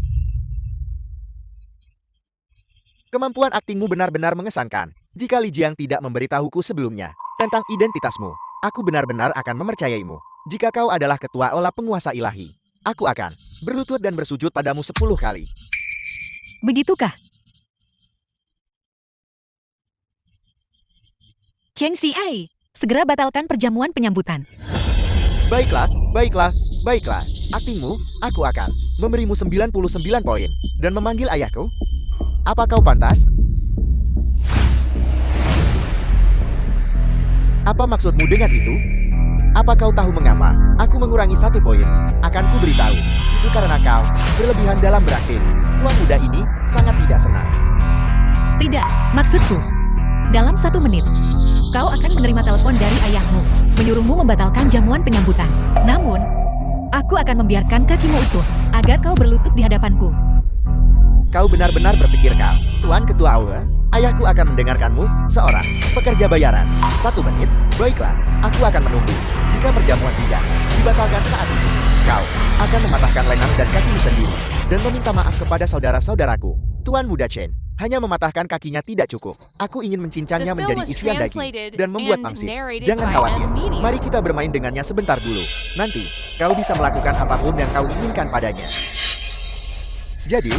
Kemampuan aktingmu benar-benar mengesankan. Jika Li Jiang tidak memberitahuku sebelumnya tentang identitasmu, aku benar-benar akan mempercayaimu. Jika kau adalah Ketua Aula Penguasa Ilahi, aku akan berlutut dan bersujud padamu 10 kali. Begitukah? Cheng Xiai, segera batalkan perjamuan penyambutan. Baiklah, baiklah, baiklah. Aktingmu, aku akan memberimu 99 poin dan memanggil ayahku. Apa kau pantas? Apa maksudmu dengan itu? Apa kau tahu mengapa aku mengurangi 1 poin? Akan ku beritahu. Itu karena kau berlebihan dalam berakhir. Tuan muda ini sangat tidak senang. Tidak, maksudku. Dalam 1 menit, kau akan menerima telepon dari ayahmu, menyuruhmu membatalkan jamuan penyambutan. Namun, aku akan membiarkan kakimu utuh, agar kau berlutut di hadapanku. Kau benar-benar berpikir kau, Tuan Ketua Aula, ayahku akan mendengarkanmu, seorang pekerja bayaran. 1 menit, baiklah, aku akan menunggu. Jika perjamuan tidak dibatalkan saat itu, kau akan mematahkan lengan dan kakimu sendiri. dan meminta maaf kepada saudara-saudaraku. Tuan Muda Chen, hanya mematahkan kakinya tidak cukup. Aku ingin mencincangnya menjadi isian daging dan membuat pangsit. Jangan khawatir, mari kita bermain dengannya sebentar dulu. Nanti, kau bisa melakukan apapun yang kau inginkan padanya. Jadi,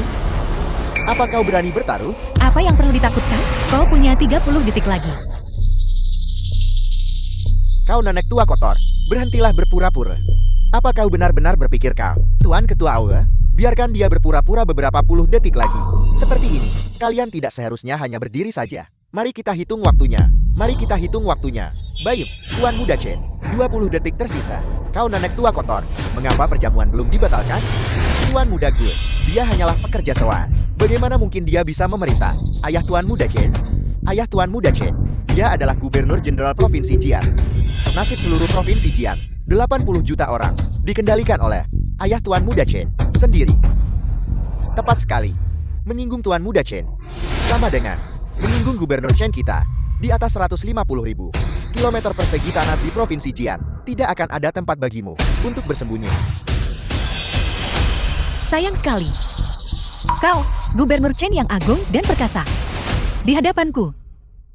apa kau berani bertaruh? Apa yang perlu ditakutkan? Kau punya 30 detik lagi. Kau nenek tua kotor, berhentilah berpura-pura. Apa kau benar-benar berpikir kau, Tuan Ketua Aula? Biarkan dia berpura-pura beberapa puluh detik lagi. Seperti ini, kalian tidak seharusnya hanya berdiri saja. Mari kita hitung waktunya. Mari kita hitung waktunya. Baik, Tuan Muda Chen, 20 detik tersisa. Kau nenek tua kotor, mengapa perjamuan belum dibatalkan? Tuan Muda Gue, dia hanyalah pekerja sewa. Bagaimana mungkin dia bisa memerintah? Ayah Tuan Muda Chen? Ayah Tuan Muda Chen, dia adalah Gubernur Jenderal Provinsi Jian. Nasib seluruh Provinsi Jian, 80 juta orang, dikendalikan oleh Ayah Tuan Muda Chen sendiri. Tepat sekali. Menyinggung Tuan Muda Chen sama dengan menyinggung Gubernur Chen kita. Di atas 150.000 kilometer persegi tanah di Provinsi Jian, tidak akan ada tempat bagimu untuk bersembunyi. Sayang sekali. Kau, Gubernur Chen yang agung dan perkasa. Di hadapanku,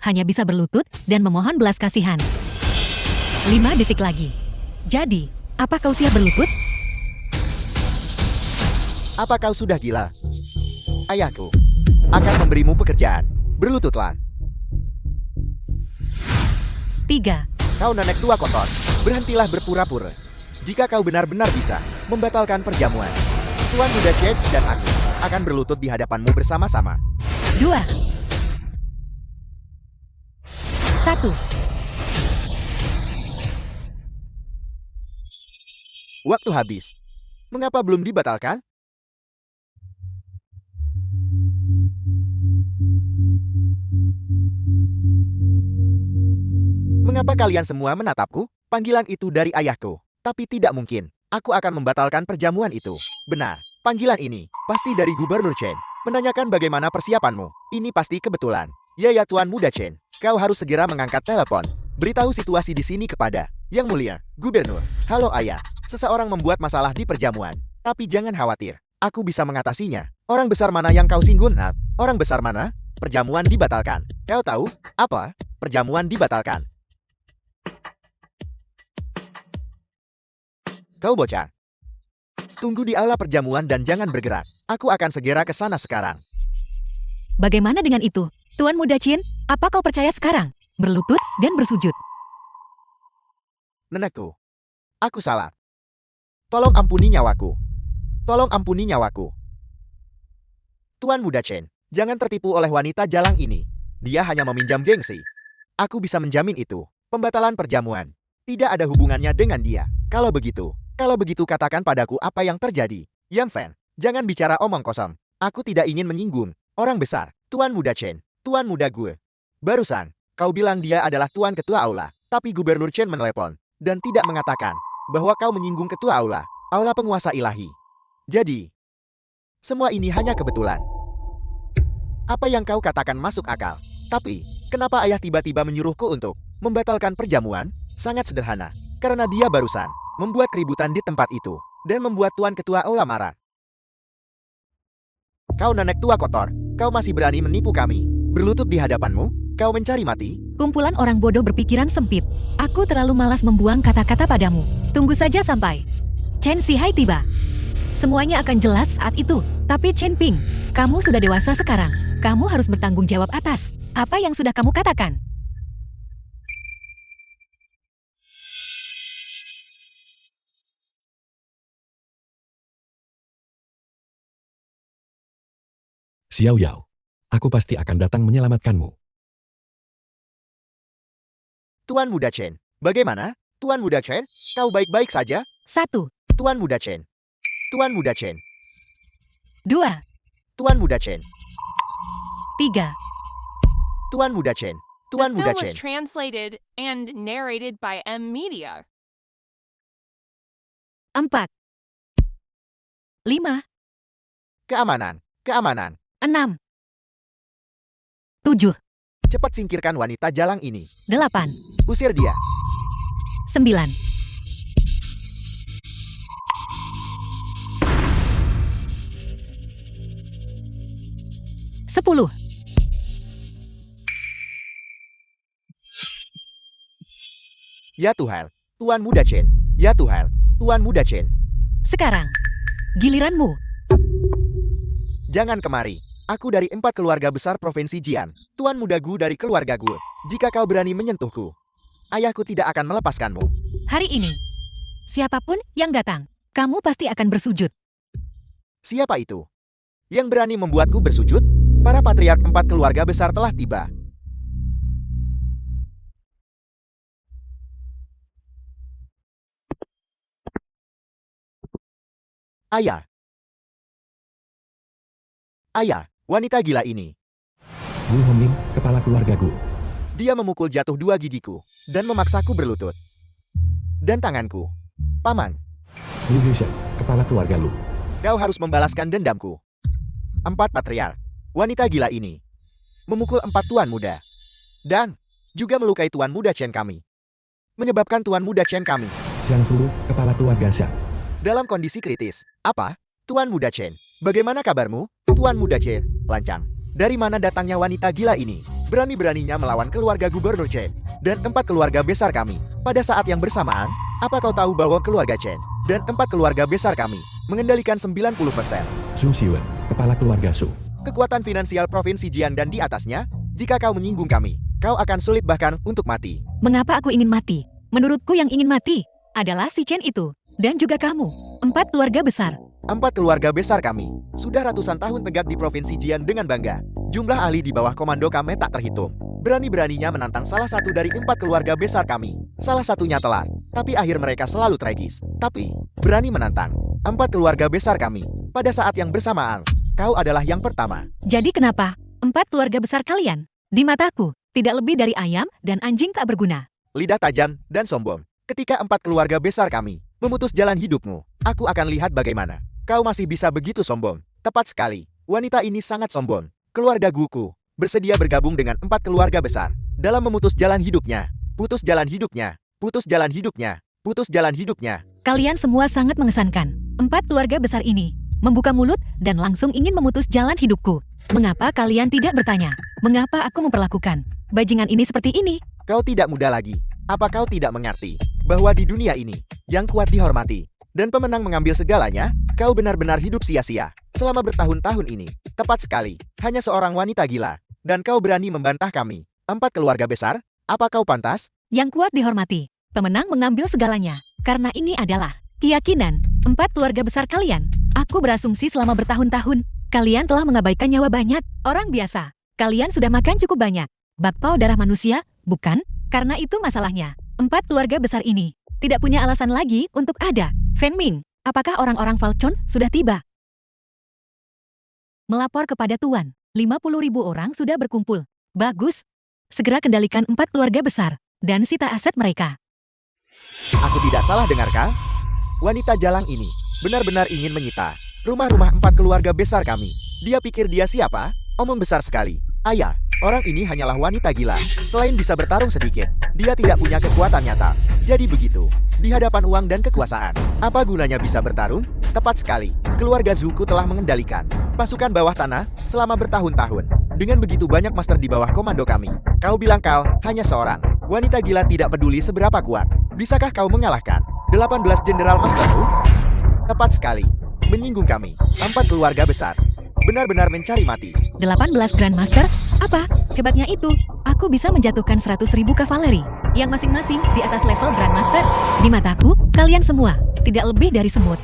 hanya bisa berlutut dan memohon belas kasihan. 5 detik lagi. Jadi, apa kau siap berlutut? Apa kau sudah gila? Ayahku akan memberimu pekerjaan. Berlututlah. 3. Kau nenek tua kotor, berhentilah berpura-pura. Jika kau benar-benar bisa membatalkan perjamuan, Tuan Muda Chen dan aku akan berlutut di hadapanmu bersama-sama. 2. 1. Waktu habis. Mengapa belum dibatalkan? Mengapa kalian semua menatapku? Panggilan itu dari ayahku. Tapi tidak mungkin. Aku akan membatalkan perjamuan itu. Benar. Panggilan ini pasti dari Gubernur Chen. Menanyakan bagaimana persiapanmu. Ini pasti kebetulan. Ya Tuan Muda Chen. Kau harus segera mengangkat telepon. Beritahu situasi di sini kepada Yang Mulia, Gubernur. Halo ayah. Seseorang membuat masalah di perjamuan. Tapi jangan khawatir. Aku bisa mengatasinya. Orang besar mana yang kau singgung, Nat? Orang besar mana? Perjamuan dibatalkan. Kau tahu? Apa? Perjamuan dibatalkan. Kau bocah. Tunggu di aula perjamuan dan jangan bergerak. Aku akan segera ke sana sekarang. Bagaimana dengan itu? Tuan Muda Chen, apa kau percaya sekarang? Berlutut dan bersujud. Nenekku. Aku salah. Tolong ampuni nyawaku. Tolong ampuni nyawaku. Tuan Muda Chen, jangan tertipu oleh wanita jalang ini. Dia hanya meminjam gengsi. Aku bisa menjamin itu. Pembatalan perjamuan tidak ada hubungannya dengan dia. Kalau begitu katakan padaku apa yang terjadi. Yang Fan, jangan bicara omong kosong. Aku tidak ingin menyinggung orang besar. Tuan Muda Chen, Tuan Muda Gue. Barusan, kau bilang dia adalah Tuan Ketua Aula. Tapi Gubernur Chen menelepon dan tidak mengatakan bahwa kau menyinggung Ketua Aula, Aula Penguasa Ilahi. Jadi, semua ini hanya kebetulan. Apa yang kau katakan masuk akal. Tapi, kenapa ayah tiba-tiba menyuruhku untuk membatalkan perjamuan? Sangat sederhana. Karena dia barusan membuat keributan di tempat itu dan membuat Tuan Ketua Aula marah. Kau nenek tua kotor, kau masih berani menipu kami. Berlutut di hadapanmu, kau mencari mati? Kumpulan orang bodoh berpikiran sempit. Aku terlalu malas membuang kata-kata padamu. Tunggu saja sampai Chen Sihai tiba. Semuanya akan jelas saat itu. Tapi Chen Ping, kamu sudah dewasa sekarang. Kamu harus bertanggung jawab atas apa yang sudah kamu katakan. Xiao Yao, aku pasti akan datang menyelamatkanmu. Tuan Muda Chen, bagaimana? Tuan Muda Chen, kau baik-baik saja? 1, Tuan Muda Chen. Tuan Muda Chen. 2, Tuan Muda Chen. 3. Tuan Muda Chen. Tuan The Muda film Chen. was translated and narrated by M Media. 4, 5, Keamanan. Keamanan. 6, 7, Cepat singkirkan wanita jalang ini. 8, Usir dia. 9. 10. Ya Tuhan, Tuan Muda Chen. Ya Tuhan, Tuan Muda Chen. Sekarang, giliranmu. Jangan kemari. Aku dari 4 keluarga besar Provinsi Jian. Tuan Muda Gu dari keluarga Gu. Jika kau berani menyentuhku, ayahku tidak akan melepaskanmu. Hari ini, siapapun yang datang, kamu pasti akan bersujud. Siapa itu? Yang berani membuatku bersujud? Para patriark 4 keluarga besar telah tiba. Ayah. Ayah, wanita gila ini. Gu Hongling, kepala keluarga Gu. Dia memukul jatuh 2 gigiku dan memaksaku berlutut. Dan tanganku. Paman, Lu Yushen, kepala keluarga Lu. kau harus membalaskan dendamku. 4 patriark. Wanita gila ini memukul 4 tuan muda. Dan juga melukai tuan muda Chen kami. Menyebabkan tuan muda Chen kami Xiang Sulu, kepala keluarga Xia. dalam kondisi kritis. Apa? Tuan Muda Chen, bagaimana kabarmu? Tuan Muda Chen, lancang. Dari mana datangnya wanita gila ini? Berani-beraninya melawan keluarga Gubernur Chen dan 4 keluarga besar kami. Pada saat yang bersamaan, apa kau tahu bahwa keluarga Chen dan 4 keluarga besar kami mengendalikan 90% Su Xiwen, kepala keluarga Su. kekuatan finansial Provinsi Jian dan di atasnya? Jika kau menyinggung kami, kau akan sulit bahkan untuk mati. Mengapa aku ingin mati? Menurutku yang ingin mati adalah si Chen itu. Dan juga kamu. 4 keluarga besar. 4 keluarga besar kami sudah ratusan tahun tegak di Provinsi Jian dengan bangga. Jumlah ahli di bawah komando kami tak terhitung. Berani-beraninya menantang salah satu dari 4 keluarga besar kami. Salah satunya telat, tapi akhir mereka selalu tragis. Tapi, berani menantang 4 keluarga besar kami. Pada saat yang bersamaan, kau adalah yang pertama. Jadi kenapa 4 keluarga besar kalian? Di mataku, tidak lebih dari ayam dan anjing tak berguna. Lidah tajam dan sombong. Ketika 4 keluarga besar kami memutus jalan hidupmu, aku akan lihat bagaimana kau masih bisa begitu sombong. Tepat sekali, wanita ini sangat sombong. Keluarga Guku bersedia bergabung dengan 4 keluarga besar dalam memutus jalan hidupnya. Putus jalan hidupnya, putus jalan hidupnya, putus jalan hidupnya. Kalian semua sangat mengesankan. 4 keluarga besar ini membuka mulut dan langsung ingin memutus jalan hidupku. Mengapa kalian tidak bertanya? Mengapa aku memperlakukan bajingan ini seperti ini? Kau tidak muda lagi. Apa kau tidak mengerti bahwa di dunia ini yang kuat dihormati dan pemenang mengambil segalanya? Kau benar-benar hidup sia-sia selama bertahun-tahun ini. Tepat sekali, hanya seorang wanita gila. Dan kau berani membantah kami. 4 keluarga besar? Apa kau pantas? Yang kuat dihormati, pemenang mengambil segalanya. Karena ini adalah keyakinan 4 keluarga besar kalian. Aku berasumsi selama bertahun-tahun, kalian telah mengabaikan nyawa banyak orang biasa. Kalian sudah makan cukup banyak bakpao darah manusia, bukan? Karena itu masalahnya. 4 keluarga besar ini tidak punya alasan lagi untuk ada. Feng Ming, apakah orang-orang Falcon sudah tiba? Melapor kepada Tuan, 50.000 orang sudah berkumpul. Bagus. Segera kendalikan 4 keluarga besar dan sita aset mereka. Aku tidak salah dengarkah? Wanita jalang ini benar-benar ingin menyita rumah-rumah 4 keluarga besar kami. Dia pikir dia siapa? Omong besar sekali. Ayah, orang ini hanyalah wanita gila. Selain bisa bertarung sedikit, dia tidak punya kekuatan nyata. Jadi begitu, di hadapan uang dan kekuasaan, apa gunanya bisa bertarung? Tepat sekali, keluarga Zuku telah mengendalikan pasukan bawah tanah selama bertahun-tahun. Dengan begitu banyak master di bawah komando kami. Kau bilang kau hanya seorang wanita gila tidak peduli seberapa kuat. Bisakah kau mengalahkan 18 jenderal masterku? Tepat sekali, menyinggung kami. 4 keluarga besar benar-benar mencari mati. 18 Grandmaster? Apa? Hebatnya itu. Aku bisa menjatuhkan 100.000 kavaleri, yang masing-masing di atas level Grandmaster. Di mataku, kalian semua tidak lebih dari semut.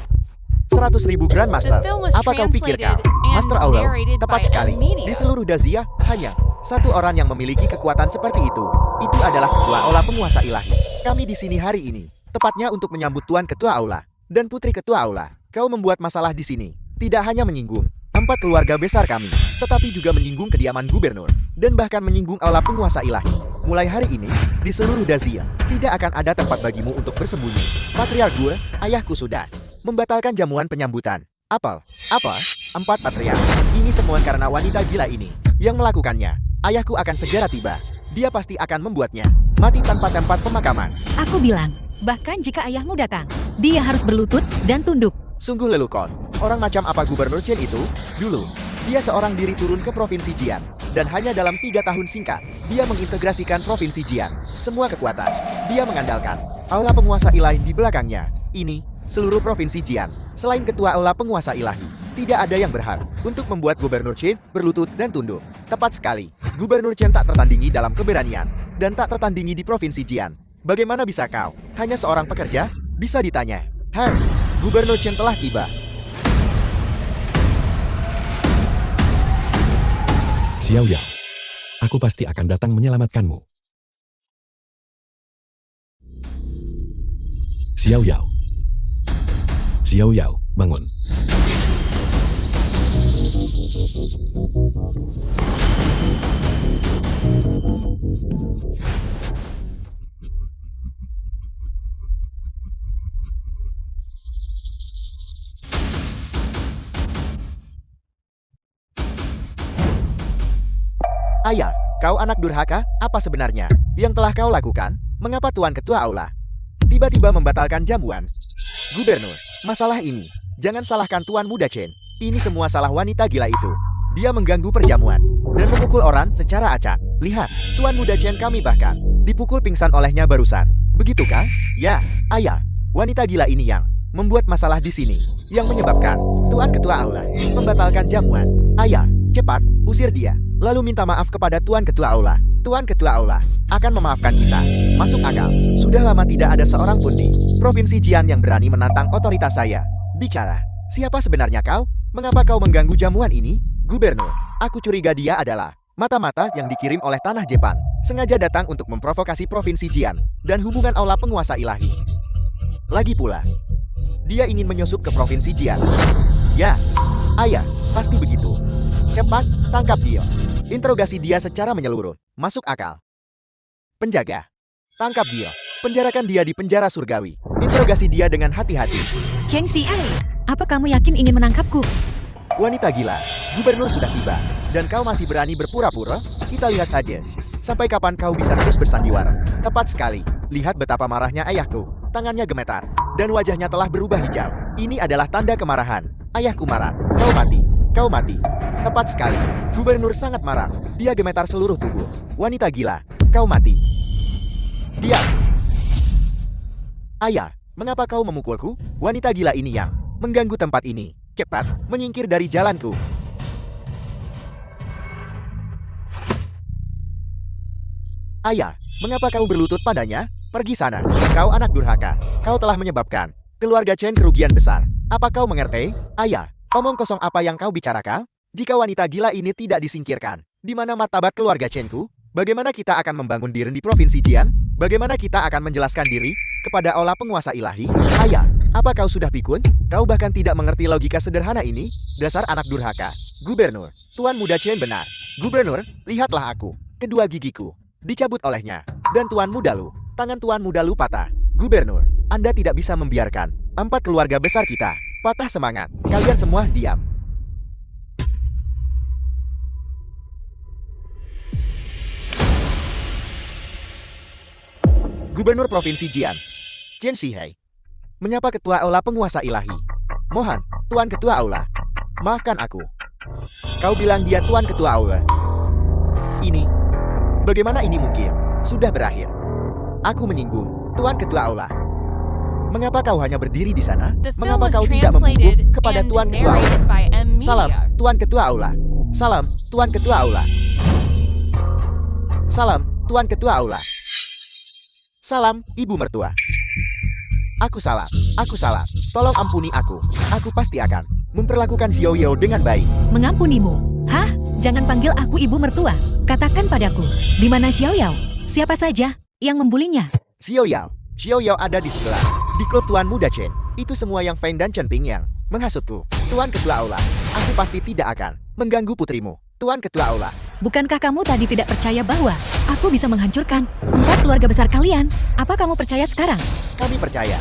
100.000 Grandmaster. The film was Apa kau pikir kau? translated and Master Aurel, narrated tepat by sekali. M-Media. Di seluruh Dazia, hanya satu orang yang memiliki kekuatan seperti itu. Itu adalah Ketua Aula Penguasa Ilahi. Kami di sini hari ini, tepatnya untuk menyambut Tuan Ketua Aula dan Putri Ketua Aula. Kau membuat masalah di sini. Tidak hanya menyinggung 4 keluarga besar kami, tetapi juga menyinggung kediaman gubernur, dan bahkan menyinggung Aula Penguasa Ilahi. Mulai hari ini, di seluruh Dazia, tidak akan ada tempat bagimu untuk bersembunyi. Patriark Gur, ayahku sudah membatalkan jamuan penyambutan. Apa? 4 patriark. Ini semua karena wanita gila ini yang melakukannya. Ayahku akan segera tiba. Dia pasti akan membuatnya mati tanpa tempat pemakaman. Aku bilang, bahkan jika ayahmu datang, dia harus berlutut dan tunduk. Sungguh lelukon. Orang macam apa Gubernur Chen itu? Dulu, Dia seorang diri turun ke Provinsi Jian. Dan hanya dalam 3 tahun singkat, dia mengintegrasikan Provinsi Jian. Semua kekuatan, dia mengandalkan aula penguasa ilahi di belakangnya. Ini, seluruh Provinsi Jian, selain ketua aula penguasa ilahi, tidak ada yang berhak untuk membuat Gubernur Chen berlutut dan tunduk. Tepat sekali, Gubernur Chen tak tertandingi dalam keberanian, dan tak tertandingi di Provinsi Jian. Bagaimana bisa kau, hanya seorang pekerja, bisa ditanya? Gubernur Chen telah tiba. Xiao Yao, aku pasti akan datang menyelamatkanmu. Xiao Yao. Xiao Yao, bangun. Ayah, kau anak durhaka, apa sebenarnya yang telah kau lakukan? Mengapa Tuan Ketua Aula tiba-tiba membatalkan jamuan? Gubernur, masalah ini, jangan salahkan Tuan Muda Chen. Ini semua salah wanita gila itu. Dia mengganggu perjamuan dan memukul orang secara acak. Lihat, Tuan Muda Chen kami bahkan dipukul pingsan olehnya barusan. Begitu kan? Ya, ayah, wanita gila ini yang membuat masalah di sini, yang menyebabkan Tuan Ketua Aula membatalkan jamuan. Ayah, cepat usir dia. Lalu minta maaf kepada Tuan Ketua Aula. Tuan Ketua Aula akan memaafkan kita. Masuk akal. Sudah lama tidak ada seorang pun di Provinsi Jian yang berani menantang otoritas saya. Bicara, siapa sebenarnya kau? Mengapa kau mengganggu jamuan ini? Gubernur, aku curiga dia adalah mata-mata yang dikirim oleh tanah Jepang. Sengaja datang untuk memprovokasi Provinsi Jian dan hubungan aula penguasa ilahi. Lagi pula, dia ingin menyusup ke Provinsi Jian. Ya, ayah, pasti begitu. Cepat, tangkap dia. Interogasi dia secara menyeluruh. Masuk akal. Penjaga, tangkap dia. Penjarakan dia di penjara surgawi. Interogasi dia dengan hati-hati. Cheng Xiai, apa kamu yakin ingin menangkapku? Wanita gila, Gubernur sudah tiba. Dan kau masih berani berpura-pura? Kita lihat saja. Sampai kapan kau bisa terus bersandiwara? Tepat sekali. Lihat betapa marahnya ayahku. Tangannya gemetar. Dan wajahnya telah berubah hijau. Ini adalah tanda kemarahan. Ayahku marah. Kau mati. Kau mati. Tepat sekali. Gubernur sangat marah. Dia gemetar seluruh tubuh. Wanita gila, kau mati. Diam. Ayah, mengapa kau memukulku? Wanita gila ini yang mengganggu tempat ini. Cepat, menyingkir dari jalanku. Ayah, mengapa kau berlutut padanya? Pergi sana. Kau anak durhaka. Kau telah menyebabkan keluarga Chen kerugian besar. Apa kau mengerti? Ayah, omong kosong apa yang kau bicarakan? Jika wanita gila ini tidak disingkirkan, di mana martabat keluarga Chen-ku? Bagaimana kita akan membangun diri di Provinsi Jian? Bagaimana kita akan menjelaskan diri kepada aula penguasa ilahi? Ayah, apa kau sudah pikun? Kau bahkan tidak mengerti logika sederhana ini? Dasar anak durhaka. Gubernur, Tuan Muda Chen benar. Gubernur, lihatlah aku. Kedua gigiku dicabut olehnya. Dan Tuan Muda Lu, tangan Tuan Muda Lu patah. Gubernur, Anda tidak bisa membiarkan 4 keluarga besar kita patah semangat. Kalian semua diam. Gubernur Provinsi Jian, Chen Shihei, menyapa Ketua Aula Penguasa Ilahi. Mohon, Tuan Ketua Aula, maafkan aku. Kau bilang dia Tuan Ketua Aula. Ini, bagaimana ini mungkin? Sudah berakhir. Aku menyinggung, Tuan Ketua Aula. Mengapa kau hanya berdiri di sana? The film Mengapa was kau tidak membungkuk translated kepada and Tuan Ketua Aula? narrated by M Salam, Media. Tuan Ketua Aula. Salam, Tuan Ketua Aula. Salam, Tuan Ketua Aula. Salam, Ibu Mertua. Aku salah. Tolong ampuni aku. Aku pasti akan memperlakukan Xiao Yao dengan baik. Mengampunimu? Hah? Jangan panggil aku ibu mertua. Katakan padaku, di mana Xiao Yao? Siapa saja yang membulinya? Xiao Yao ada di sebelah, di klub Tuan Muda Chen. Itu semua yang Feng dan Chen Ping yang menghasutku. Tuan Ketua Aula, aku pasti tidak akan mengganggu putrimu. Tuan Ketua Aula. Bukankah kamu tadi tidak percaya bahwa aku bisa menghancurkan 4 keluarga besar kalian? Apa kamu percaya sekarang? Kami percaya.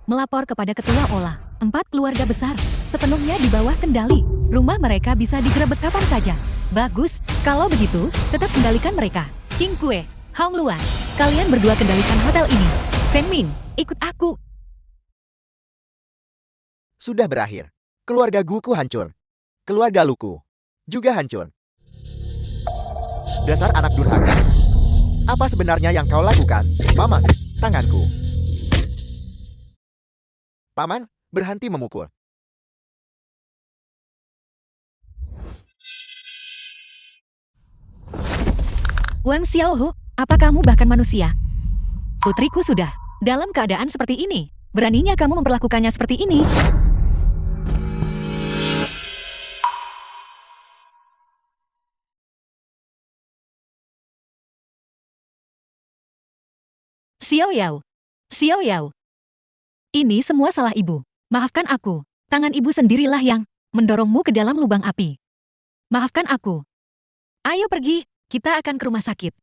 Melapor kepada Ketua Ola. 4 keluarga besar, sepenuhnya di bawah kendali. Rumah mereka bisa digerebek kapan saja. Bagus, kalau begitu, tetap kendalikan mereka. King Kue, Hong Luan, kalian berdua kendalikan hotel ini. Feng Ming, ikut aku. Sudah berakhir. Keluarga Guku hancur. keluarga Luku juga hancur. Dasar anak durhaka. Apa sebenarnya yang kau lakukan? Mama, tanganku. Paman, berhenti memukul. Wang Xiaohu, apa kamu bahkan manusia? Putriku sudah dalam keadaan seperti ini. Beraninya kamu memperlakukannya seperti ini? Xiao Yao. Xiao Yao. Ini semua salah ibu. Maafkan aku. Tangan ibu sendirilah yang mendorongmu ke dalam lubang api. Maafkan aku. Ayo pergi, kita akan ke rumah sakit.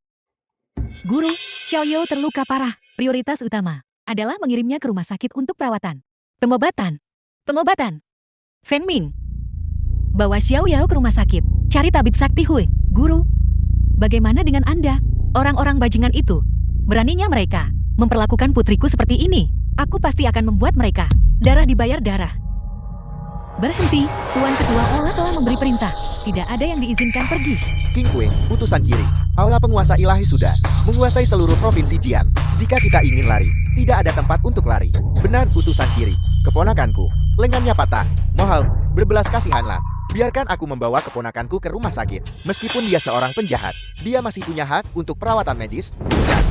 Guru, Xiao Yao terluka parah. Prioritas utama adalah mengirimnya ke rumah sakit untuk perawatan. Pengobatan. Pengobatan. Feng Ming. Bawa Xiao Yao ke rumah sakit. Cari tabib sakti Hui. Guru, bagaimana dengan Anda? Orang-orang bajingan itu. Beraninya mereka memperlakukan putriku seperti ini. Aku pasti akan membuat mereka darah dibayar darah. Berhenti, Tuan Ketua Aula telah memberi perintah. Tidak ada yang diizinkan pergi. King Kui, utusan kiri. Aula penguasa ilahi sudah menguasai seluruh provinsi Jian. Jika kita ingin lari, tidak ada tempat untuk lari. Benar, utusan kiri. Keponakanku, lengannya patah. Mohon, berbelas kasihanlah. Biarkan aku membawa keponakanku ke rumah sakit. Meskipun dia seorang penjahat, dia masih punya hak untuk perawatan medis. Bukan?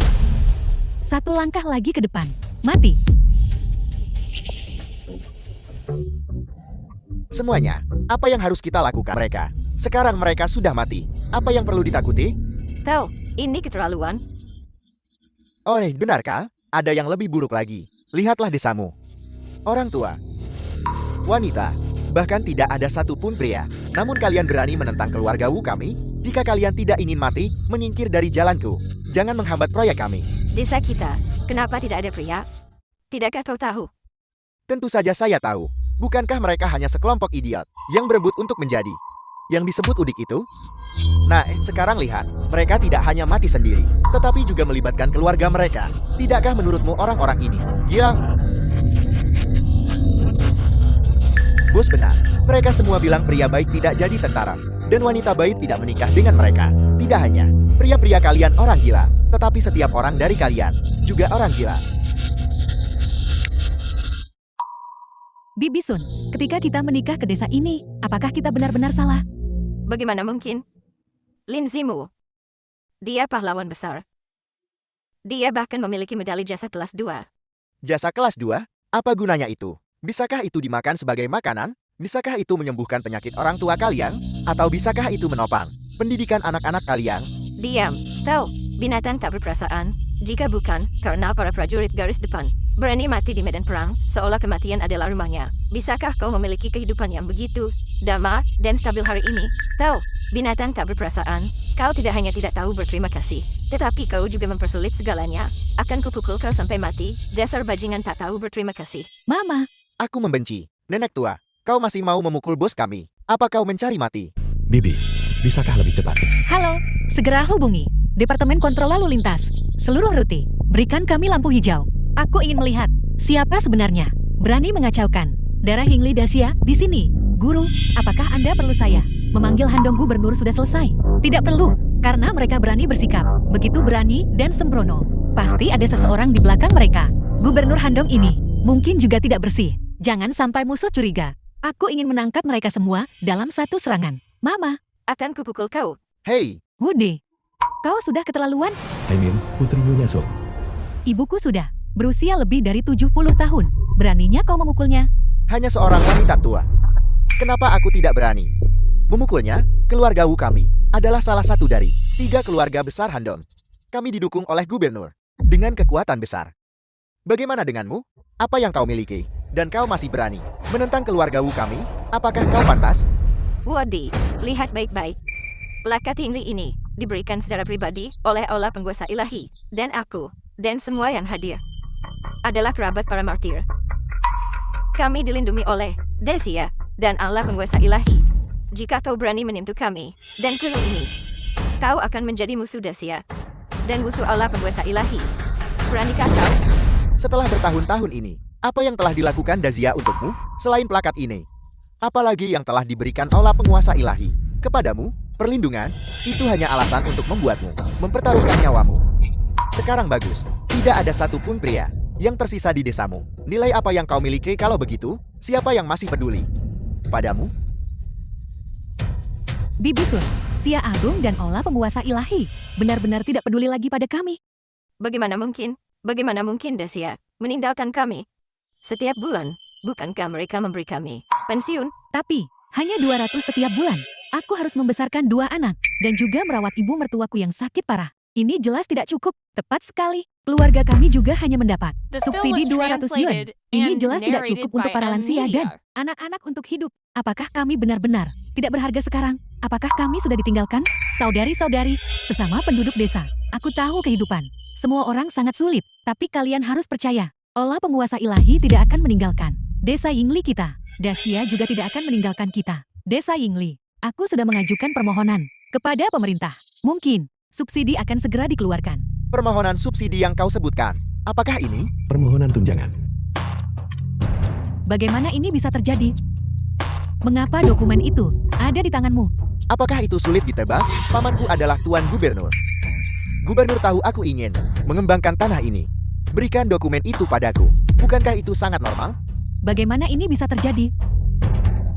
Satu langkah lagi ke depan. Mati. Semuanya, apa yang harus kita lakukan mereka? Sekarang mereka sudah mati. Apa yang perlu ditakuti? Tahu, ini keterlaluan. Oh, benarkah? Ada yang lebih buruk lagi. Lihatlah desamu. Orang tua, wanita, bahkan tidak ada satupun pria. Namun kalian berani menentang keluarga Wu kami? Jika kalian tidak ingin mati, menyingkir dari jalanku. Jangan menghambat proyek kami. Desa kita, kenapa tidak ada pria? Tidakkah kau tahu? Tentu saja saya tahu. Bukankah mereka hanya sekelompok idiot yang berebut untuk menjadi yang disebut udik itu? Nah, sekarang lihat. Mereka tidak hanya mati sendiri, tetapi juga melibatkan keluarga mereka. Tidakkah menurutmu orang-orang ini gila? Bos benar. Mereka semua bilang pria baik tidak jadi tentara, dan wanita baik tidak menikah dengan mereka. Tidak hanya pria-pria kalian orang gila, tetapi setiap orang dari kalian juga orang gila. Bibi Sun, ketika kita menikah ke desa ini, apakah kita benar-benar salah? Bagaimana mungkin? Lin Zimu. Dia pahlawan besar. Dia bahkan memiliki medali jasa kelas 2. Jasa kelas 2? Apa gunanya itu? Bisakah itu dimakan sebagai makanan? Bisakah itu menyembuhkan penyakit orang tua kalian? Atau bisakah itu menopang pendidikan anak-anak kalian? Diam. Tahu, binatang tak berperasaan. Jika bukan, karena para prajurit garis depan berani mati di medan perang, seolah kematian adalah rumahnya. Bisakah kau memiliki kehidupan yang begitu damai dan stabil hari ini? Tahu, binatang tak berperasaan. Kau tidak hanya tidak tahu berterima kasih, tetapi kau juga mempersulit segalanya. Akan kupukul kau sampai mati. Dasar bajingan tak tahu berterima kasih. Mama, Aku membenci. Nenek tua, kau masih mau memukul bos kami? Apa kau mencari mati? Bibi, bisakah lebih cepat? halo, segera hubungi Departemen Kontrol Lalu Lintas. Seluruh rute, berikan kami lampu hijau. Aku ingin melihat siapa sebenarnya berani mengacaukan darah Hingli Dacia di sini. Guru, apakah Anda perlu saya memanggil Handong Gubernur sudah selesai? Tidak perlu, karena mereka berani bersikap begitu berani dan sembrono. Pasti ada seseorang di belakang mereka. Gubernur Handong ini mungkin juga tidak bersih. Jangan sampai musuh curiga. Aku ingin menangkap mereka semua dalam satu serangan. Mama, Akan kupukul kau. Hei, Wude, kau sudah keterlaluan. Haimin, putri Nyonya Song. Ibuku sudah berusia lebih dari 70 tahun. Beraninya kau memukulnya? hanya seorang wanita tua. Kenapa aku tidak berani memukulnya? Keluarga Wu kami adalah salah satu dari 3 keluarga besar Handong. Kami didukung oleh gubernur dengan kekuatan besar. Bagaimana denganmu? Apa yang kau miliki? Dan kau masih berani menentang keluarga Wu kami? Apakah kau pantas? Wadi, lihat baik-baik. Plakat tinggi ini diberikan secara pribadi oleh Aula Penguasa Ilahi, dan aku, dan semua yang hadir adalah kerabat para martir. Kami dilindungi oleh Dacia dan Aula Penguasa Ilahi. Jika kau berani menyentuh kami dan kru ini, kau akan menjadi musuh Dacia dan musuh Aula Penguasa Ilahi. Beranikah kau? Setelah bertahun-tahun ini, apa yang telah dilakukan Dazia untukmu selain plakat ini? Apalagi yang telah diberikan oleh penguasa ilahi kepadamu, perlindungan, itu hanya alasan untuk membuatmu mempertaruhkan nyawamu. Sekarang bagus, tidak ada satupun pria yang tersisa di desamu. Nilai apa yang kau miliki kalau begitu? Siapa yang masih peduli padamu? Bibi Sun, Sia Agung dan Ola penguasa ilahi, benar-benar tidak peduli lagi pada kami. Bagaimana mungkin? Bagaimana mungkin Dacia meninggalkan kami? Setiap bulan, bukankah mereka memberi kami pensiun? Tapi, hanya 200 setiap bulan. Aku harus membesarkan 2 anak, dan juga merawat ibu mertuaku yang sakit parah. Ini jelas tidak cukup. Tepat sekali. Keluarga kami juga hanya mendapat The film subsidi was 200 yuan. translated Ini and jelas tidak narrated cukup untuk by para lansia Media. dan anak-anak untuk hidup. Apakah kami benar-benar tidak berharga sekarang? Apakah kami sudah ditinggalkan? Saudari-saudari, sesama penduduk desa, aku tahu kehidupan. Semua orang sangat sulit, tapi kalian harus percaya. Ola penguasa ilahi tidak akan meninggalkan desa Yingli kita. Dacia juga tidak akan meninggalkan kita. Desa Yingli, aku sudah mengajukan permohonan kepada pemerintah. Mungkin, subsidi akan segera dikeluarkan. Permohonan subsidi yang kau sebutkan, apakah ini? Permohonan tunjangan. Bagaimana ini bisa terjadi? Mengapa dokumen itu ada di tanganmu? Apakah itu sulit ditebak? Pamanku adalah Tuan Gubernur. Gubernur tahu aku ingin mengembangkan tanah ini. Berikan dokumen itu padaku. Bukankah itu sangat normal? Bagaimana ini bisa terjadi?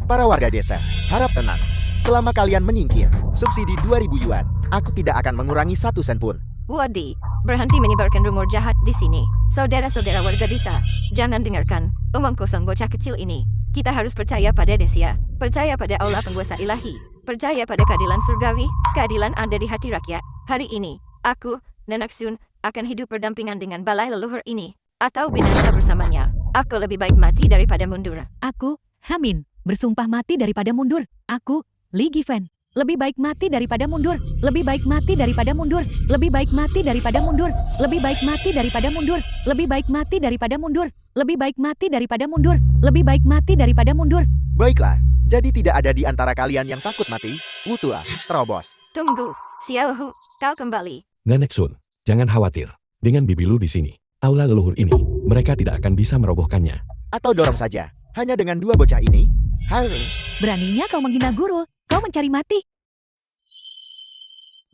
Para warga desa, harap tenang. Selama kalian menyingkir, subsidi 2.000 yuan, aku tidak akan mengurangi 1 sen pun. Wadi, berhenti menyebarkan rumor jahat di sini. Saudara-saudara warga desa, jangan dengarkan omong kosong bocah kecil ini. Kita harus percaya pada Dacia, percaya pada Allah penguasa ilahi, percaya pada keadilan surgawi. Keadilan ada di hati rakyat. Hari ini, aku, Nenek Sun, akan hidup berdampingan dengan balai leluhur ini, atau binasa bersamanya. Aku lebih baik mati daripada mundur. Aku, Hamin, bersumpah mati daripada mundur. Aku, Li Given, lebih baik mati daripada mundur. Lebih baik mati daripada mundur. Lebih baik mati daripada mundur. Lebih baik mati daripada mundur. Lebih baik mati daripada mundur. Lebih baik mati daripada mundur. Lebih baik mati daripada mundur. Baiklah, jadi tidak ada di antara kalian yang takut mati? Wutua, terobos. Tunggu, Xiao Hu, kau kembali. Nenek Sun, jangan khawatir. Dengan Bibi Lu di sini, aula leluhur ini, mereka tidak akan bisa merobohkannya. Atau dorong saja, hanya dengan 2 bocah ini? Hari. Beraninya kau menghina guru. Kau mencari mati.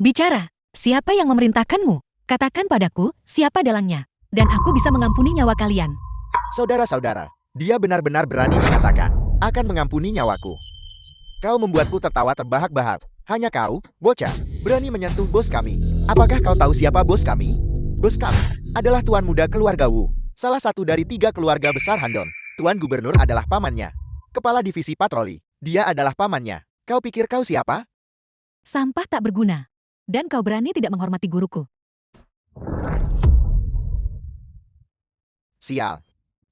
Bicara, siapa yang memerintahkanmu? Katakan padaku, siapa dalangnya. Dan aku bisa mengampuni nyawa kalian. Saudara-saudara, dia benar-benar berani mengatakan, akan mengampuni nyawaku. Kau membuatku tertawa terbahak-bahak. Hanya kau, bocah, berani menyentuh bos kami. Apakah kau tahu siapa bos kami? Bos kami adalah Tuan Muda keluarga Wu, salah satu dari 3 keluarga besar Handong. Tuan Gubernur adalah pamannya. Kepala divisi patroli, dia adalah pamannya. Kau pikir kau siapa? Sampah tak berguna. Dan kau berani tidak menghormati guruku. Sial.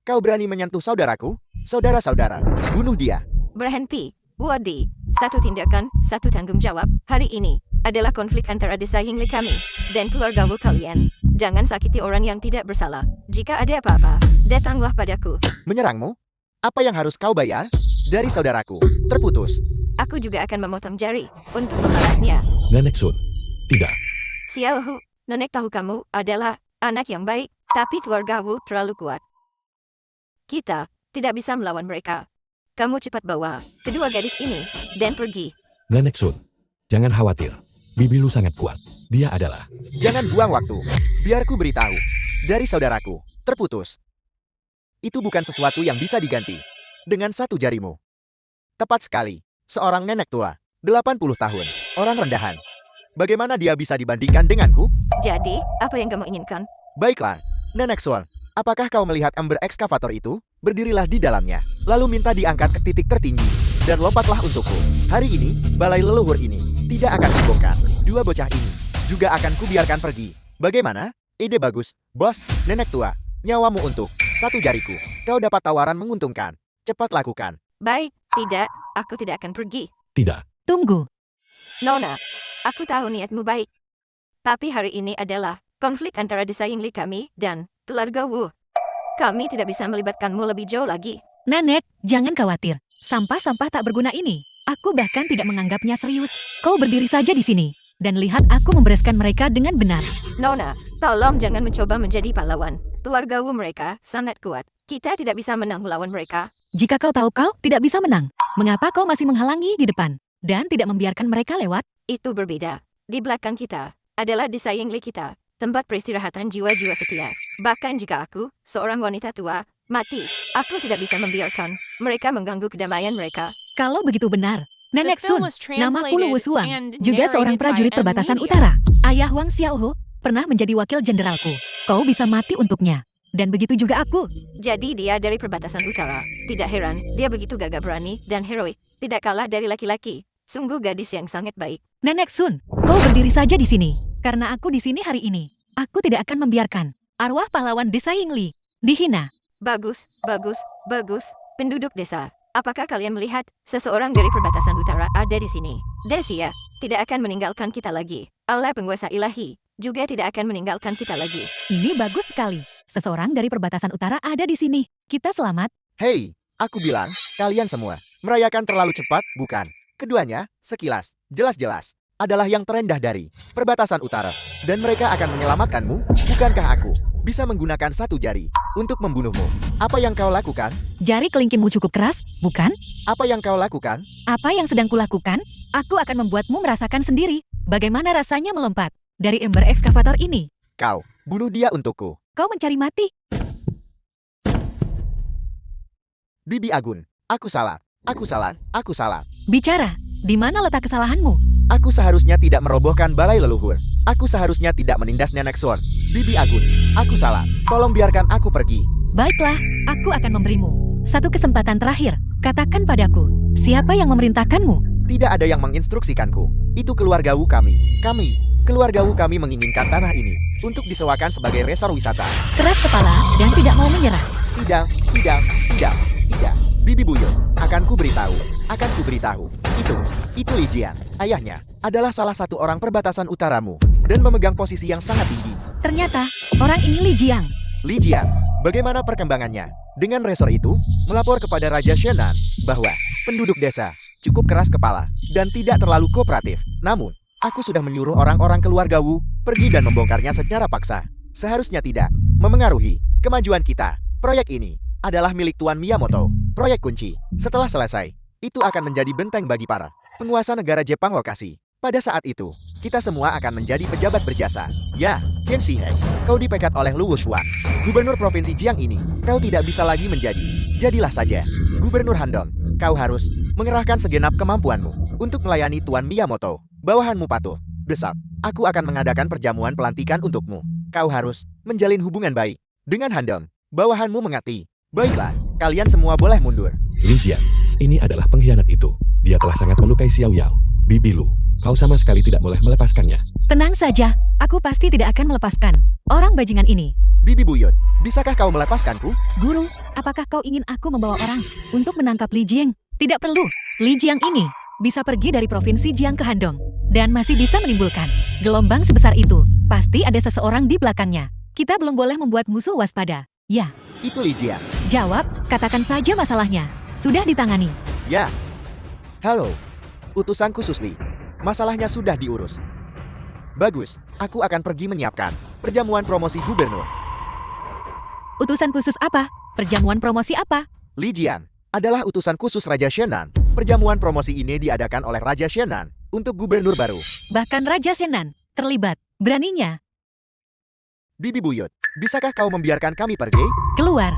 Kau berani menyentuh saudaraku? Saudara-saudara, bunuh dia. Berhenti, Wadi. Satu tindakan, satu tanggung jawab. Hari ini adalah konflik antara desa Yingli kami dan keluarga Wu kalian. Jangan sakiti orang yang tidak bersalah. Jika ada apa-apa, datanglah padaku. Menyerangmu? Apa yang harus kau bayar? Dari saudaraku, terputus. Aku juga akan memotong jari untuk membalasnya. Nenek Sun, tidak. Xiao Hu, nenek tahu kamu adalah anak yang baik, tapi keluarga Wu terlalu kuat. Kita tidak bisa melawan mereka. Kamu cepat bawa kedua gadis ini dan pergi. Nenek Sun, jangan khawatir. Bibi Lu sangat kuat. Dia adalah... Jangan buang waktu. Biar ku beritahu. Dari saudaraku, terputus. Itu bukan sesuatu yang bisa diganti dengan 1 jarimu. Tepat sekali. Seorang nenek tua, 80 tahun, orang rendahan. Bagaimana dia bisa dibandingkan denganku? Jadi, apa yang kamu inginkan? Baiklah, Nenek Sun, apakah kau melihat ember ekskavator itu? Berdirilah di dalamnya, lalu minta diangkat ke titik tertinggi, dan lompatlah untukku. Hari ini, balai leluhur ini tidak akan dibongkar. 2 bocah ini juga akan kubiarkan pergi. Bagaimana? Ide bagus, bos. Nenek tua, nyawamu untuk 1 jariku. Kau dapat tawaran menguntungkan. Cepat lakukan. Baik, tidak, aku tidak akan pergi. Tidak. Tunggu. Nona, aku tahu niatmu baik. Tapi hari ini adalah konflik antara desa Yingli kami dan keluarga Wu. Kami tidak bisa melibatkanmu lebih jauh lagi. Nenek, jangan khawatir. Sampah-sampah tak berguna ini, aku bahkan tidak menganggapnya serius. Kau berdiri saja di sini, dan lihat aku membereskan mereka dengan benar. Nona, tolong jangan mencoba menjadi pahlawan. Keluarga Wu mereka sangat kuat. Kita tidak bisa menang melawan mereka. Jika kau tahu kau tidak bisa menang, mengapa kau masih menghalangi di depan dan tidak membiarkan mereka lewat? Itu berbeda. Di belakang kita adalah desa Yingli kita, tempat peristirahatan jiwa-jiwa setia. Bahkan jika aku, seorang wanita tua, mati, aku tidak bisa membiarkan mereka mengganggu kedamaian mereka. Kalau begitu benar, Nenek The film Sun, was namaku Lu translated Wusuang, and juga seorang narrated by prajurit M. perbatasan Media. utara. Ayah Wang Xiaohu pernah menjadi wakil jenderalku. Kau bisa mati untuknya. Dan begitu juga aku. Jadi dia dari perbatasan utara. Tidak heran, dia begitu gagah berani dan heroik. Tidak kalah dari laki-laki. Sungguh gadis yang sangat baik. Nenek Sun, kau berdiri saja di sini. Karena aku di sini hari ini. Aku tidak akan membiarkan arwah pahlawan desa Yingli dihina. Bagus, bagus, bagus. Penduduk desa, apakah kalian melihat seseorang dari perbatasan utara ada di sini? Desia tidak akan meninggalkan kita lagi. Allah penguasa ilahi juga tidak akan meninggalkan kita lagi. Ini bagus sekali. Seseorang dari perbatasan utara ada di sini. Kita selamat. Hei, aku bilang, kalian semua merayakan terlalu cepat, bukan? Keduanya, sekilas, jelas-jelas, adalah yang terendah dari perbatasan utara. Dan mereka akan menyelamatkanmu, bukankah aku bisa menggunakan satu jari untuk membunuhmu? Apa yang kau lakukan? Jari kelingkingmu cukup keras, bukan? Apa yang kau lakukan? Apa yang sedang kulakukan? Aku akan membuatmu merasakan sendiri. Bagaimana rasanya melompat dari ember ekskavator ini? Kau bunuh dia untukku. Kau mencari mati. Bibi Agun, aku salah. Aku salah. Aku salah. Bicara, di mana letak kesalahanmu? Aku seharusnya tidak merobohkan balai leluhur. Aku seharusnya tidak menindas Nenek Sun. Bibi Agun, aku salah. Tolong biarkan aku pergi. Baiklah, aku akan memberimu satu kesempatan terakhir. Katakan padaku, siapa yang memerintahkanmu? Tidak ada yang menginstruksikanku. Itu keluarga Wu kami. Keluarga Wu kami menginginkan tanah ini untuk disewakan sebagai resor wisata. Keras kepala dan tidak mau menyerah. Tidak. Bibi Buyut, akan ku beritahu. Itu Li Jian, ayahnya, adalah salah satu orang perbatasan utaramu dan memegang posisi yang sangat tinggi. Ternyata, orang ini Li Jiang. Li Jian, bagaimana perkembangannya? Dengan resor itu, melapor kepada Raja Shenan bahwa penduduk desa cukup keras kepala dan tidak terlalu kooperatif. Namun, aku sudah menyuruh orang-orang keluarga Wu pergi dan membongkarnya secara paksa. Seharusnya tidak memengaruhi kemajuan kita. Proyek ini adalah milik Tuan Miyamoto. Proyek kunci. Setelah selesai, itu akan menjadi benteng bagi para penguasa negara Jepang lokasi. Pada saat itu, kita semua akan menjadi pejabat berjasa. Ya, Chen Shiheng, kau dipecat oleh Lu Wusuang, gubernur provinsi Jiang ini. Kau tidak bisa lagi menjadi. Jadilah saja Gubernur Handong. Kau harus mengerahkan segenap kemampuanmu untuk melayani Tuan Miyamoto. Bawahanmu patuh. Besok, aku akan mengadakan perjamuan pelantikan untukmu. Kau harus menjalin hubungan baik dengan Handong. Bawahanmu mengerti. Baiklah, kalian semua boleh mundur. Li Jian, ini adalah pengkhianat itu. Dia telah sangat melukai Xiao Yao. Bibi Lu, kau sama sekali tidak boleh melepaskannya. Tenang saja, aku pasti tidak akan melepaskan orang bajingan ini. Bibi Buyut, bisakah kau melepaskanku? Guru, apakah kau ingin aku membawa orang untuk menangkap Li Jiang? Tidak perlu. Li Jiang ini bisa pergi dari provinsi Jiang ke Handong dan masih bisa menimbulkan gelombang sebesar itu. Pasti ada seseorang di belakangnya. Kita belum boleh membuat musuh waspada. Ya, Itu Li Jian. jawab, katakan saja masalahnya. Sudah ditangani. Ya. Halo. Utusan khusus Li. Masalahnya sudah diurus. Bagus, aku akan pergi menyiapkan perjamuan promosi gubernur. Utusan khusus apa? Perjamuan promosi apa? Li Jian adalah utusan khusus Raja Shenan. Perjamuan promosi ini diadakan oleh Raja Shenan untuk gubernur baru. Bahkan Raja Shenan terlibat. Beraninya. Bibi Buyut, bisakah kau membiarkan kami pergi? Keluar.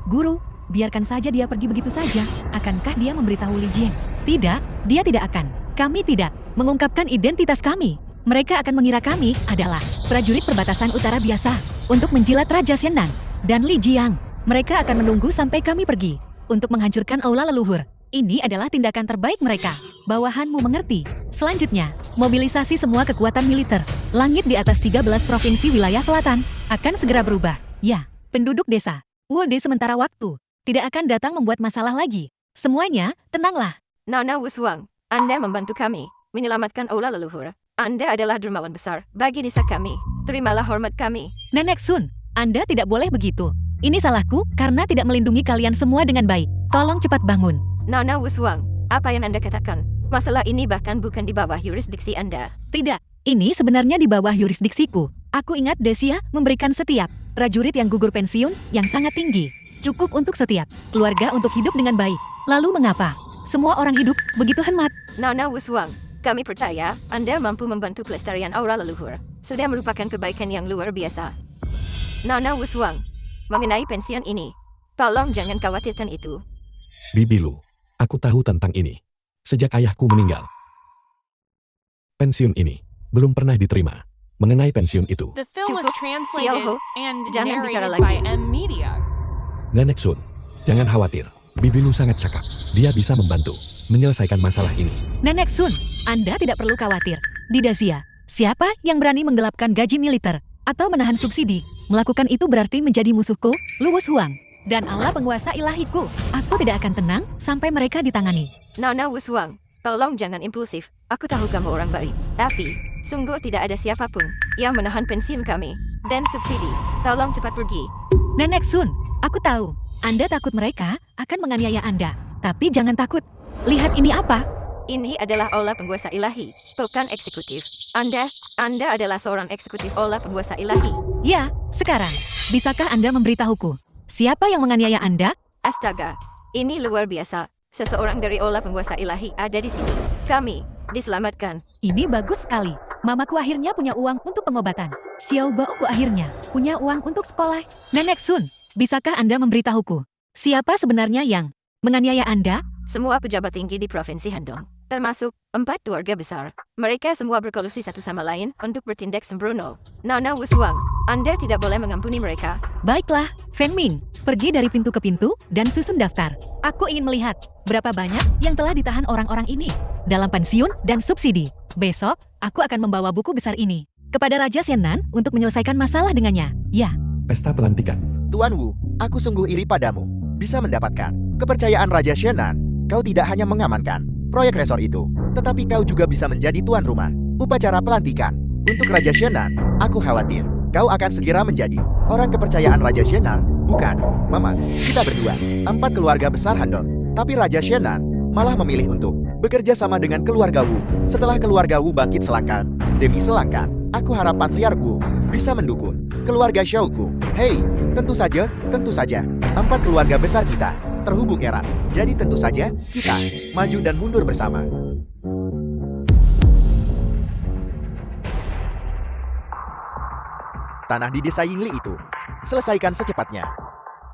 Guru, biarkan saja dia pergi begitu saja. Akankah dia memberitahu Li Jiang? Tidak, dia tidak akan. Kami tidak mengungkapkan identitas kami. Mereka akan mengira kami adalah prajurit perbatasan utara biasa untuk menjilat Raja Shenan dan Li Jiang. Mereka akan menunggu sampai kami pergi untuk menghancurkan aula leluhur. Ini adalah tindakan terbaik mereka. Bawahanmu mengerti. Selanjutnya, mobilisasi semua kekuatan militer. Langit di atas 13 provinsi wilayah selatan akan segera berubah. Ya, penduduk desa Wode sementara waktu tidak akan datang membuat masalah lagi. Semuanya, tenanglah. Nona Wusuang, Anda membantu kami menyelamatkan aula leluhur. Anda adalah dermawan besar bagi desa kami. Terimalah hormat kami. Nenek Sun, Anda tidak boleh begitu. Ini salahku karena tidak melindungi kalian semua dengan baik. Tolong cepat bangun. Nona Wusuang, apa yang Anda katakan? Masalah ini bahkan bukan di bawah yurisdiksi Anda. Tidak, ini sebenarnya di bawah yurisdiksiku. Aku ingat Desia memberikan setiap Prajurit yang gugur pensiun yang sangat tinggi. Cukup untuk setiap keluarga untuk hidup dengan baik. Lalu mengapa semua orang hidup begitu hemat? Nona Wuswang, kami percaya Anda mampu membantu pelestarian aura leluhur. Sudah merupakan kebaikan yang luar biasa. Nona Wuswang, mengenai pensiun ini, tolong jangan khawatirkan itu. Bibi Lu, aku tahu tentang ini. Sejak ayahku meninggal. Pensiun ini belum pernah diterima. Mengenai pensiun itu, The film was Cukup, translated Xiaohu. and Jangan bicara narrated by lagi. M Media. Nenek Sun, jangan khawatir. Bibi Lu sangat cakap. Dia bisa membantu menyelesaikan masalah ini. Nenek Sun, Anda tidak perlu khawatir. Di Dacia, siapa yang berani menggelapkan gaji militer atau menahan subsidi? Melakukan itu berarti menjadi musuhku, Luwus Huang. Dan Allah penguasa ilahiku. Aku tidak akan tenang sampai mereka ditangani. Nona Wuswang, tolong jangan impulsif. Aku tahu kamu orang baik. Tapi, sungguh tidak ada siapapun yang menahan pensiun kami. Dan subsidi, tolong cepat pergi. Nenek Sun, aku tahu. Anda takut mereka akan menganiaya Anda. Tapi jangan takut. Lihat ini apa? Ini adalah aula penguasa ilahi, bukan eksekutif. Anda adalah seorang eksekutif aula penguasa ilahi. Ya, sekarang. Bisakah Anda memberitahuku? Siapa yang menganiaya Anda? Astaga, ini luar biasa. Seseorang dari aula penguasa ilahi ada di sini. Kami diselamatkan. Ini bagus sekali. Mamaku akhirnya punya uang untuk pengobatan. Xiao Baoku akhirnya punya uang untuk sekolah. Nenek Sun, bisakah Anda memberitahuku? Siapa sebenarnya yang menganiaya Anda? Semua pejabat tinggi di Provinsi Handong, termasuk 4 keluarga besar. Mereka semua berkolusi satu sama lain untuk bertindak sembrono. Nona Wuswang, Anda tidak boleh mengampuni mereka. Baiklah, Feng Ming, pergi dari pintu ke pintu dan susun daftar. Aku ingin melihat berapa banyak yang telah ditahan orang-orang ini dalam pensiun dan subsidi. Besok, aku akan membawa buku besar ini kepada Raja Xiannan untuk menyelesaikan masalah dengannya. Ya, Pesta pelantikan. Tuan Wu, aku sungguh iri padamu. Bisa mendapatkan kepercayaan Raja Shannan. Kau tidak hanya mengamankan proyek resor itu, tetapi kau juga bisa menjadi tuan rumah upacara pelantikan. Untuk Raja Shannan, aku khawatir kau akan segera menjadi orang kepercayaan Raja Shannan. Bukan, Mama, kita berdua, 4 keluarga besar Handong. Tapi Raja Shannan malah memilih untuk bekerja sama dengan keluarga Wu. Setelah keluarga Wu bangkit selangkah demi selangkah, aku harap Patriark Wu bisa mendukung keluarga Xiaoku. Hei, tentu saja, 4 keluarga besar kita terhubung erat. Jadi tentu saja, kita maju dan mundur bersama. Tanah di desa Yingli itu, selesaikan secepatnya.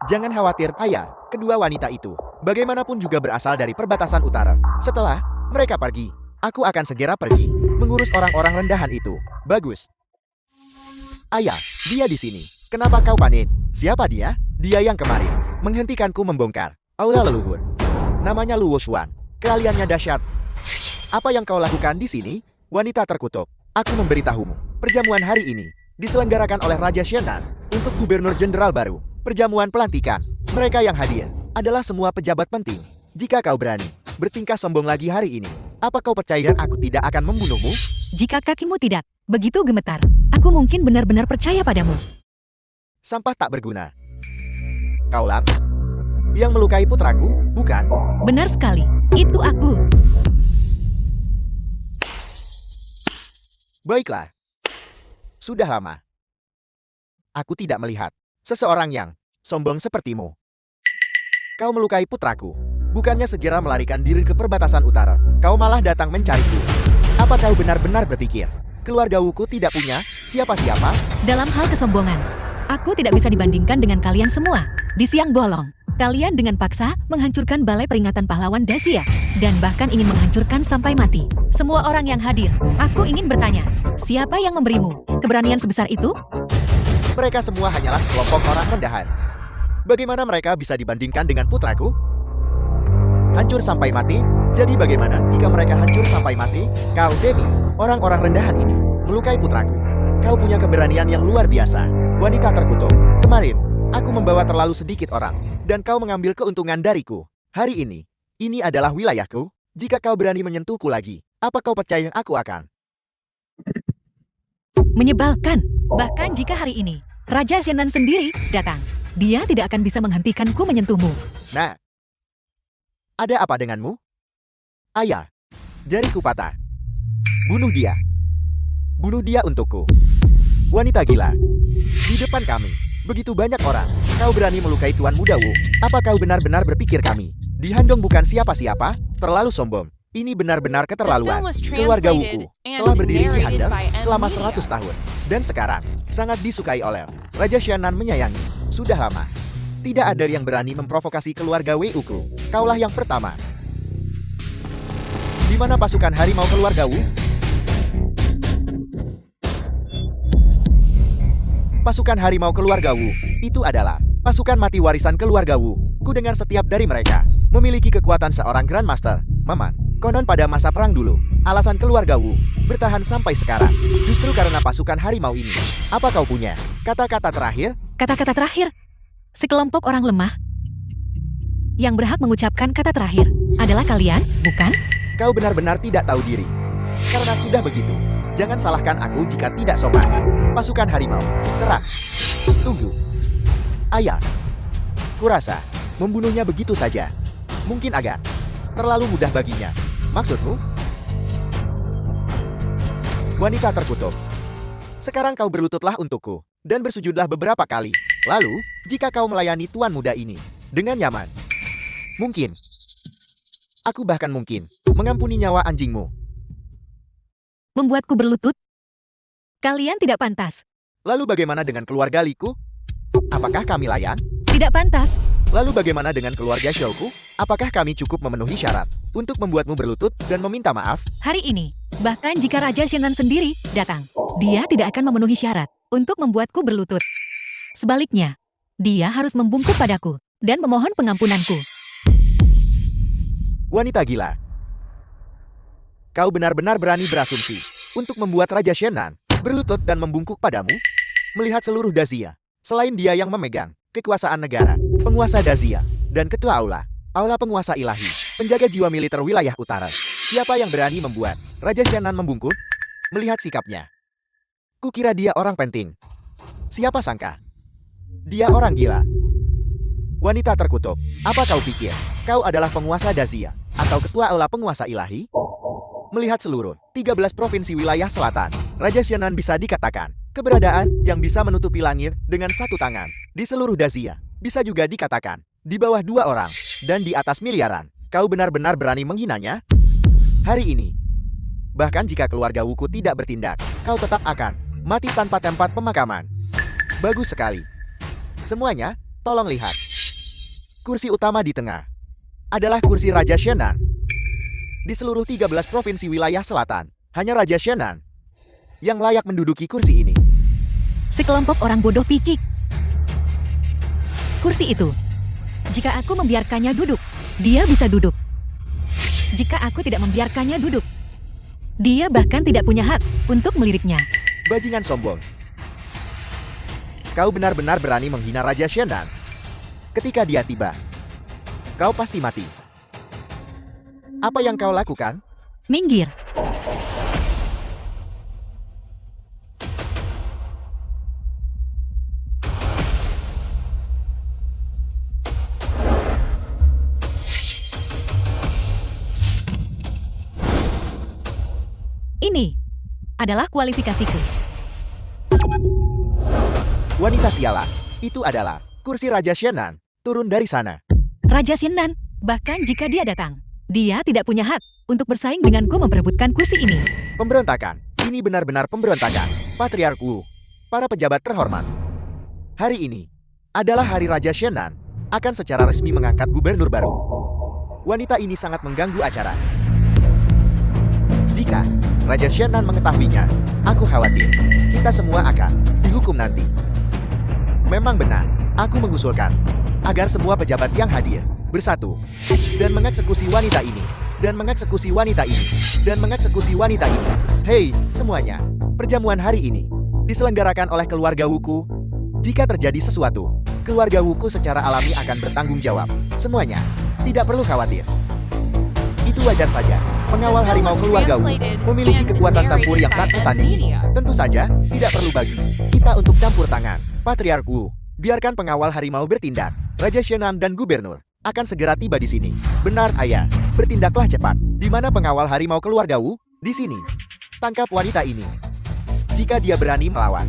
Jangan khawatir, ayah, kedua wanita itu, bagaimanapun juga berasal dari perbatasan utara. Setelah mereka pergi, aku akan segera pergi, mengurus orang-orang rendahan itu. Bagus. Ayah, dia di sini. Kenapa kau panik? Siapa dia? Dia yang kemarin menghentikanku membongkar aula leluhur. Namanya Luo Shuang. Keahliannya dahsyat. Apa yang kau lakukan di sini? Wanita terkutuk. Aku memberitahumu. Perjamuan hari ini diselenggarakan oleh Raja Xiannan untuk Gubernur Jenderal baru. Perjamuan pelantikan. Mereka yang hadir adalah semua pejabat penting. Jika kau berani bertingkah sombong lagi hari ini, apa kau percaya aku tidak akan membunuhmu? jika kakimu tidak begitu gemetar, aku mungkin benar-benar percaya padamu. Sampah tak berguna. Kaulah yang melukai putraku, bukan? Benar sekali, itu aku. Baiklah. Sudah lama aku tidak melihat seseorang yang sombong sepertimu. Kau melukai putraku. Bukannya segera melarikan diri ke perbatasan utara, kau malah datang mencariku. Apa kau benar-benar berpikir keluarga Wuku tidak punya siapa-siapa? Dalam hal kesombongan, aku tidak bisa dibandingkan dengan kalian semua. Di siang bolong, kalian dengan paksa menghancurkan balai peringatan pahlawan Dacia, dan bahkan ingin menghancurkan sampai mati semua orang yang hadir. Aku ingin bertanya, siapa yang memberimu keberanian sebesar itu? Mereka semua hanyalah sekelompok orang rendahan. Bagaimana mereka bisa dibandingkan dengan putraku? Hancur sampai mati? Jadi bagaimana jika mereka hancur sampai mati? Kau, Demi, orang-orang rendahan ini melukai putraku. Kau punya keberanian yang luar biasa. Wanita terkutuk. Kemarin, aku membawa terlalu sedikit orang, dan kau mengambil keuntungan dariku. Hari ini adalah wilayahku. Jika kau berani menyentuhku lagi, apa kau percaya aku akan? Menyebalkan. Bahkan jika hari ini Raja Xiannan sendiri datang, dia tidak akan bisa menghentikanku menyentuhmu. Nah, ada apa denganmu? Ayah, jariku patah. Bunuh dia. Bunuh dia untukku. Wanita gila. Di depan kami, Begitu banyak orang. Kau berani melukai Tuan Muda Wu. Apa kau benar-benar berpikir kami? Di Handong bukan siapa-siapa? Terlalu sombong. Ini benar-benar keterlaluan. Keluarga Wuku telah berdiri di Handong selama 100 tahun. Dan sekarang, sangat disukai oleh Raja Xianan menyayangi. Sudah lama. Tidak ada yang berani memprovokasi keluarga Wuku. Kaulah yang pertama. Di mana pasukan harimau keluarga Wu? Pasukan harimau keluarga Wu itu adalah pasukan mati warisan keluarga Wu. Ku dengar setiap dari mereka memiliki kekuatan seorang Grandmaster. Maman, konon pada masa perang dulu, alasan keluarga Wu bertahan sampai sekarang justru karena pasukan harimau ini. Apa kau punya kata-kata terakhir? Kata-kata terakhir. Sekelompok orang lemah yang berhak mengucapkan kata terakhir adalah kalian, bukan? Kau benar-benar tidak tahu diri. Karena sudah begitu, jangan salahkan aku jika tidak sopan. Pasukan harimau, serang. Tunggu. Ayah. Kurasa, membunuhnya begitu saja mungkin agak terlalu mudah baginya. Maksudmu? Wanita terkutuk. Sekarang kau berlututlah untukku, dan bersujudlah beberapa kali. Lalu, jika kau melayani tuan muda ini dengan nyaman, mungkin, aku bahkan mungkin, mengampuni nyawa anjingmu. Membuatku berlutut? Kalian tidak pantas. Lalu bagaimana dengan keluarga Liku? Apakah kami layan? Tidak pantas. Lalu bagaimana dengan keluarga Xiaoku? Apakah kami cukup memenuhi syarat untuk membuatmu berlutut dan meminta maaf? Hari ini, bahkan jika Raja Xianan sendiri datang, dia tidak akan memenuhi syarat untuk membuatku berlutut. Sebaliknya, dia harus membungkuk padaku dan memohon pengampunanku. Wanita gila. Kau benar-benar berani berasumsi untuk membuat Raja Xianan berlutut dan membungkuk padamu? Melihat seluruh Dazia, selain dia yang memegang kekuasaan negara, penguasa Dazia, dan ketua Aula penguasa ilahi, penjaga jiwa militer wilayah utara. Siapa yang berani membuat Raja Xianan membungkuk? Melihat sikapnya, kukira dia orang penting. Siapa sangka dia orang gila. Wanita terkutuk, apa kau pikir kau adalah penguasa Dazia atau ketua Aula penguasa ilahi? Melihat seluruh 13 provinsi wilayah selatan, Raja Xianan bisa dikatakan keberadaan yang bisa menutupi langit dengan satu tangan. Di seluruh Dazia, bisa juga dikatakan di bawah 2 orang dan di atas miliaran. Kau benar-benar berani menghinanya? Hari ini, bahkan jika keluarga Wuku tidak bertindak, kau tetap akan mati tanpa tempat pemakaman. Bagus sekali. Semuanya, tolong lihat. Kursi utama di tengah adalah kursi Raja Xianan. Di seluruh 13 provinsi wilayah selatan, hanya Raja Xianan yang layak menduduki kursi ini. Sekelompok orang bodoh picik. Kursi itu, jika aku membiarkannya duduk, dia bisa duduk. Jika aku tidak membiarkannya duduk, dia bahkan tidak punya hak untuk meliriknya. Bajingan sombong. Kau benar-benar berani menghina Raja Xianan. Ketika dia tiba, kau pasti mati. Apa yang kau lakukan? Minggir. Ini adalah kualifikasiku. Wanita sialan, itu adalah kursi Raja Xianan. Turun dari sana. Raja Xianan, bahkan jika dia datang, dia tidak punya hak untuk bersaing denganku memperebutkan kursi ini. Pemberontakan. Ini benar-benar pemberontakan. Patriark Wu, para pejabat terhormat. Hari ini adalah hari Raja Xianan akan secara resmi mengangkat gubernur baru. Wanita ini sangat mengganggu acara. Jika Raja Xianan mengetahuinya, aku khawatir kita semua akan dihukum nanti. Memang benar, aku mengusulkan agar semua pejabat yang hadir bersatu dan mengeksekusi wanita ini, dan mengeksekusi wanita ini, dan mengeksekusi wanita ini. Hei, semuanya, perjamuan hari ini diselenggarakan oleh keluarga Wuku. Jika terjadi sesuatu, keluarga Wuku secara alami akan bertanggung jawab. Semuanya, tidak perlu khawatir. Itu wajar saja. Pengawal harimau keluarga Wu memiliki kekuatan tempur yang tak tertandingi. Tentu saja, tidak perlu bagi kita untuk campur tangan. Patriark Wu, biarkan pengawal harimau bertindak. Raja Xianan dan gubernur akan segera tiba di sini. Benar, ayah. Bertindaklah cepat. Di mana pengawal harimau keluarga Wu? Di sini. Tangkap wanita ini. Jika dia berani melawan,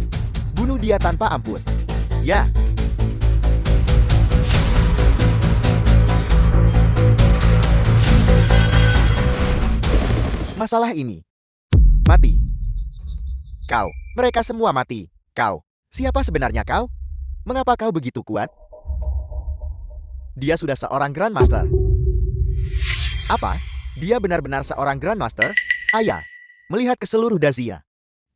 bunuh dia tanpa ampun. Ya, masalah ini. Mati. Kau, mereka semua mati. Kau, siapa sebenarnya kau? Mengapa kau begitu kuat? Dia sudah seorang Grandmaster. Apa? Dia benar-benar seorang Grandmaster? Ayah, melihat ke seluruh Dazia.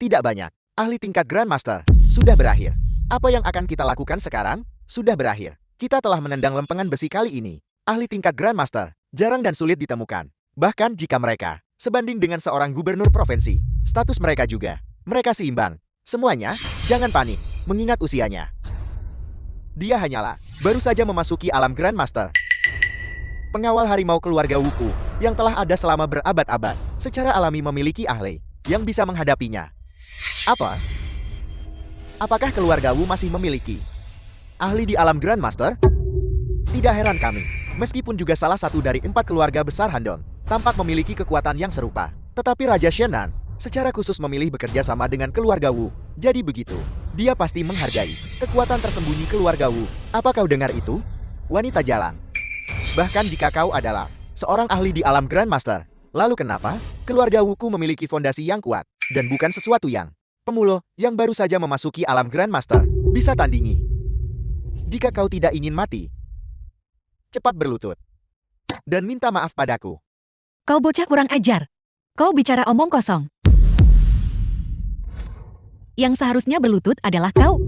Tidak banyak. Ahli tingkat Grandmaster sudah berakhir. Apa yang akan kita lakukan sekarang? Sudah berakhir. Kita telah menendang lempengan besi kali ini. Ahli tingkat Grandmaster jarang dan sulit ditemukan. Bahkan jika mereka sebanding dengan seorang gubernur provinsi, status mereka juga. Mereka seimbang. Semuanya, jangan panik, mengingat usianya. Dia hanyalah baru saja memasuki alam Grandmaster. Pengawal harimau keluarga Wuku yang telah ada selama berabad-abad secara alami memiliki ahli yang bisa menghadapinya. Apa? Apakah keluarga Wu masih memiliki ahli di alam Grandmaster? Tidak heran kami, meskipun juga salah satu dari 4 keluarga besar Handong tampak memiliki kekuatan yang serupa. Tetapi Raja Shenan secara khusus memilih bekerja sama dengan keluarga Wu. Jadi begitu, dia pasti menghargai kekuatan tersembunyi keluarga Wu. Apa kau dengar itu? Wanita jalan. Bahkan jika kau adalah seorang ahli di alam Grandmaster, lalu kenapa keluarga Wuku memiliki fondasi yang kuat dan bukan sesuatu yang pemuluh yang baru saja memasuki alam Grandmaster bisa tandingi? Jika kau tidak ingin mati, cepat berlutut dan minta maaf padaku. Kau bocah kurang ajar. Kau bicara omong kosong. Yang seharusnya berlutut adalah kau.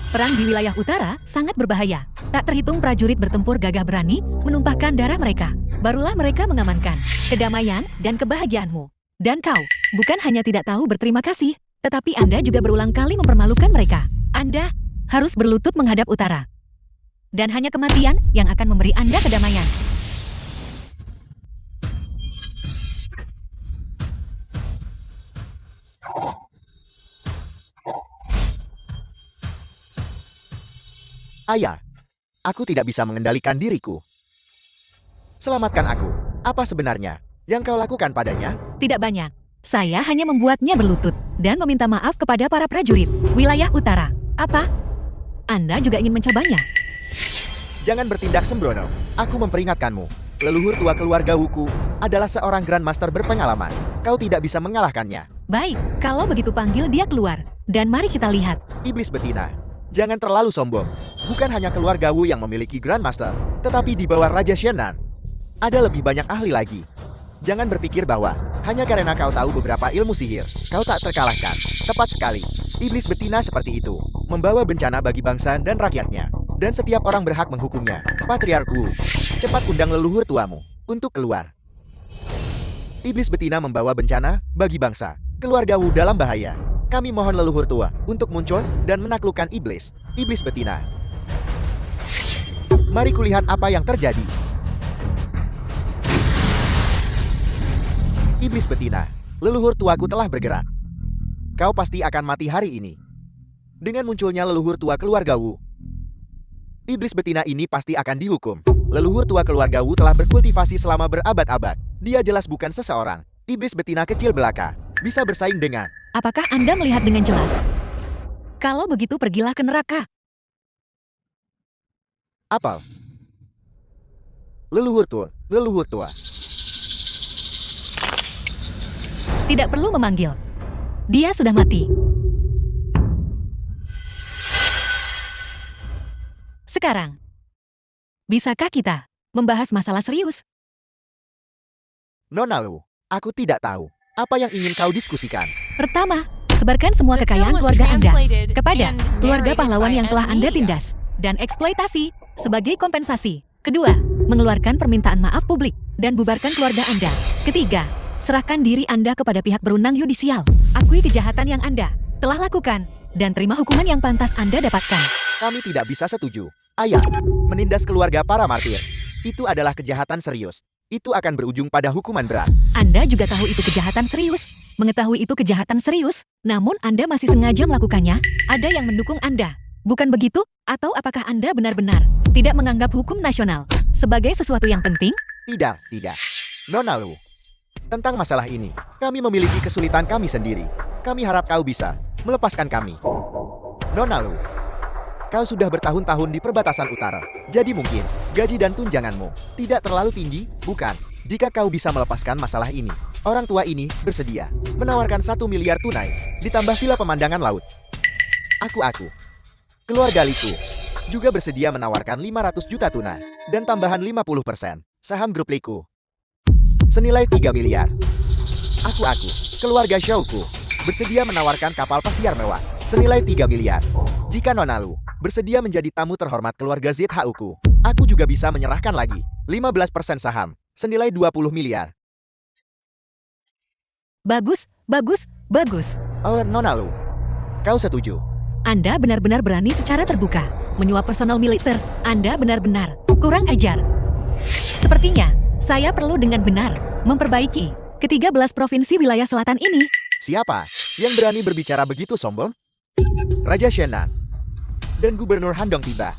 Perang di wilayah utara sangat berbahaya. Tak terhitung prajurit bertempur gagah berani menumpahkan darah mereka. Barulah mereka mengamankan kedamaian dan kebahagiaanmu. Dan kau bukan hanya tidak tahu berterima kasih, tetapi Anda juga berulang kali mempermalukan mereka. Anda harus berlutut menghadap utara. Dan hanya kematian yang akan memberi Anda kedamaian. Ayah, aku tidak bisa mengendalikan diriku. Selamatkan aku. Apa sebenarnya yang kau lakukan padanya? Tidak banyak. Saya hanya membuatnya berlutut dan meminta maaf kepada para prajurit wilayah utara. Apa? Anda juga ingin mencobanya? Jangan bertindak sembrono. Aku memperingatkanmu. Leluhur tua keluarga Wuku adalah seorang Grandmaster berpengalaman. Kau tidak bisa mengalahkannya. Baik, kalau begitu panggil dia keluar. Dan mari kita lihat. Iblis betina, jangan terlalu sombong. Bukan hanya keluarga Wu yang memiliki Grandmaster, tetapi di bawah Raja Shenan ada lebih banyak ahli lagi. Jangan berpikir bahwa hanya karena kau tahu beberapa ilmu sihir, kau tak terkalahkan. Tepat sekali. Iblis betina seperti itu membawa bencana bagi bangsa dan rakyatnya. Dan setiap orang berhak menghukumnya. Patriark Wu, cepat undang leluhur tuamu untuk keluar. Iblis betina membawa bencana bagi bangsa. Keluarga Wu dalam bahaya. Kami mohon leluhur tua untuk muncul dan menaklukkan iblis. Iblis betina. Mari kulihat apa yang terjadi. Iblis betina, leluhur tuaku telah bergerak. Kau pasti akan mati hari ini. Dengan munculnya leluhur tua keluarga Wu, iblis betina ini pasti akan dihukum. Leluhur tua keluarga Wu telah berkultivasi selama berabad-abad. Dia jelas bukan seseorang iblis betina kecil belaka bisa bersaing dengan. Apakah Anda melihat dengan jelas? Kalau begitu pergilah ke neraka. Apal. Leluhur tua, leluhur tua. Tidak perlu memanggil. Dia sudah mati. Sekarang, bisakah kita membahas masalah serius? Nona Lu, aku tidak tahu apa yang ingin kau diskusikan. Pertama, sebarkan semua The kekayaan film was keluarga Anda translated kepada and keluarga narrated pahlawan by yang telah Anda M-Media. tindas dan eksploitasi sebagai kompensasi. Kedua, mengeluarkan permintaan maaf publik dan bubarkan keluarga Anda. Ketiga, serahkan diri Anda kepada pihak berwenang yudisial. Akui kejahatan yang Anda telah lakukan dan terima hukuman yang pantas Anda dapatkan. Kami tidak bisa setuju. Ayah, menindas keluarga para martir. Itu adalah kejahatan serius. Itu akan berujung pada hukuman berat. Anda juga tahu itu kejahatan serius. Mengetahui itu kejahatan serius, namun Anda masih sengaja melakukannya. Ada yang mendukung Anda. Bukan begitu? Atau apakah Anda benar-benar tidak menganggap hukum nasional sebagai sesuatu yang penting? Tidak, tidak. Nona Lu, tentang masalah ini, kami memiliki kesulitan kami sendiri. Kami harap kau bisa melepaskan kami. Nona Lu, kau sudah bertahun-tahun di perbatasan utara. Jadi mungkin gaji dan tunjanganmu tidak terlalu tinggi, bukan? Jika kau bisa melepaskan masalah ini, Orang tua ini bersedia menawarkan 1 miliar tunai, ditambah villa pemandangan laut. Aku, keluarga Liku, juga bersedia menawarkan 500 juta tunai, dan tambahan 50% saham grup Liku. Senilai 3 miliar. Aku, keluarga Xiaoku, bersedia menawarkan kapal pesiar mewah, senilai 3 miliar. Jika Nona Lu bersedia menjadi tamu terhormat keluarga ZHUku, aku juga bisa menyerahkan lagi 15% saham, senilai 20 miliar. Bagus, bagus, bagus. Oh, Nona Lu, kau setuju? Anda benar-benar berani secara terbuka menyuap personal militer. Anda benar-benar kurang ajar. Sepertinya, saya perlu dengan benar memperbaiki ke-13 provinsi wilayah selatan ini. Siapa yang berani berbicara begitu sombong? Raja Shenan dan Gubernur Handong tiba.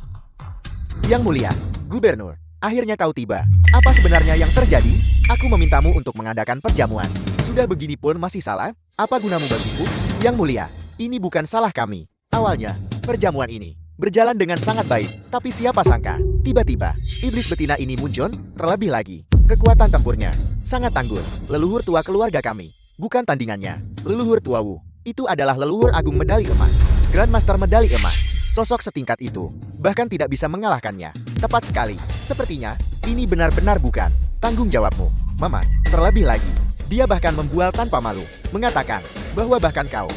Yang mulia, Gubernur, akhirnya kau tiba. Apa sebenarnya yang terjadi? Aku memintamu untuk mengadakan perjamuan. Sudah begini pun masih salah? Apa gunamu bagiku? Yang mulia, ini bukan salah kami. Awalnya, perjamuan ini berjalan dengan sangat baik. Tapi siapa sangka, tiba-tiba, iblis betina ini muncul. Terlebih lagi, kekuatan tempurnya sangat tangguh. Leluhur tua keluarga kami, bukan tandingannya. Leluhur tua Wu, itu adalah leluhur agung medali emas. Grandmaster medali emas. Sosok setingkat itu, bahkan tidak bisa mengalahkannya. Tepat sekali, sepertinya, ini benar-benar bukan tanggung jawabmu, Mama. Terlebih lagi, dia bahkan membual tanpa malu, mengatakan bahwa bahkan kau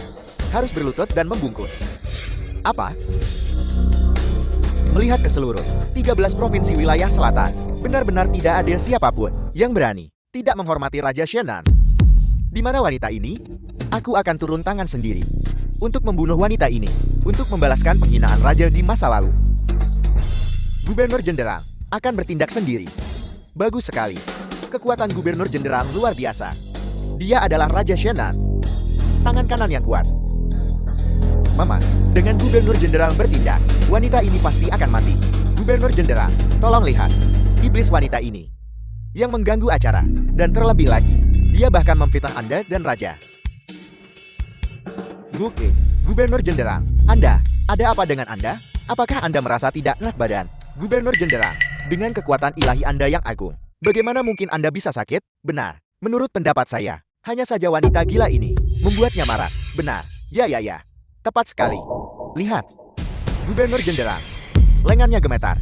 harus berlutut dan membungkuk. Apa? Melihat ke seluruh 13 provinsi wilayah selatan, benar-benar tidak ada siapapun yang berani tidak menghormati Raja Shenan. Di mana wanita ini? Aku akan turun tangan sendiri untuk membunuh wanita ini, untuk membalaskan penghinaan raja di masa lalu. Gubernur Jenderang akan bertindak sendiri. Bagus sekali. Kekuatan Gubernur Jenderang luar biasa. Dia adalah Raja Shenan. Tangan kanan yang kuat. Mama, dengan Gubernur Jenderang bertindak, wanita ini pasti akan mati. Gubernur Jenderang, tolong lihat. Iblis wanita ini yang mengganggu acara. Dan terlebih lagi, dia bahkan memfitnah Anda dan Raja. Oke, Gubernur Jenderang, Anda, ada apa dengan Anda? Apakah Anda merasa tidak enak badan? Gubernur Jenderang, dengan kekuatan ilahi Anda yang agung, bagaimana mungkin Anda bisa sakit? Benar, menurut pendapat saya, hanya saja wanita gila ini membuatnya marah. Benar, ya. Tepat sekali. Lihat, Gubernur Jenderang, lengannya gemetar,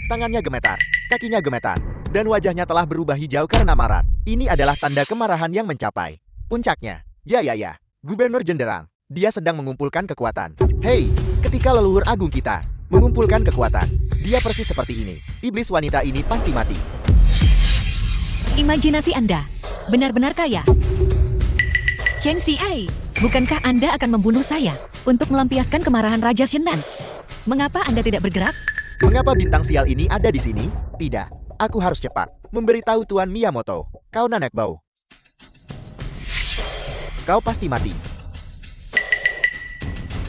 tangannya gemetar, kakinya gemetar, dan wajahnya telah berubah hijau karena marah. Ini adalah tanda kemarahan yang mencapai puncaknya. Ya. Gubernur Jenderang, dia sedang mengumpulkan kekuatan. Hei, ketika leluhur agung kita mengumpulkan kekuatan, dia persis seperti ini. Iblis wanita ini pasti mati. Imajinasi Anda benar-benar kaya. Chen Xihai, bukankah Anda akan membunuh saya untuk melampiaskan kemarahan Raja Shenan? Mengapa Anda tidak bergerak? Mengapa bintang sial ini ada di sini? Tidak, aku harus cepat memberitahu Tuan Miyamoto. Kau nanek bau. Kau pasti mati.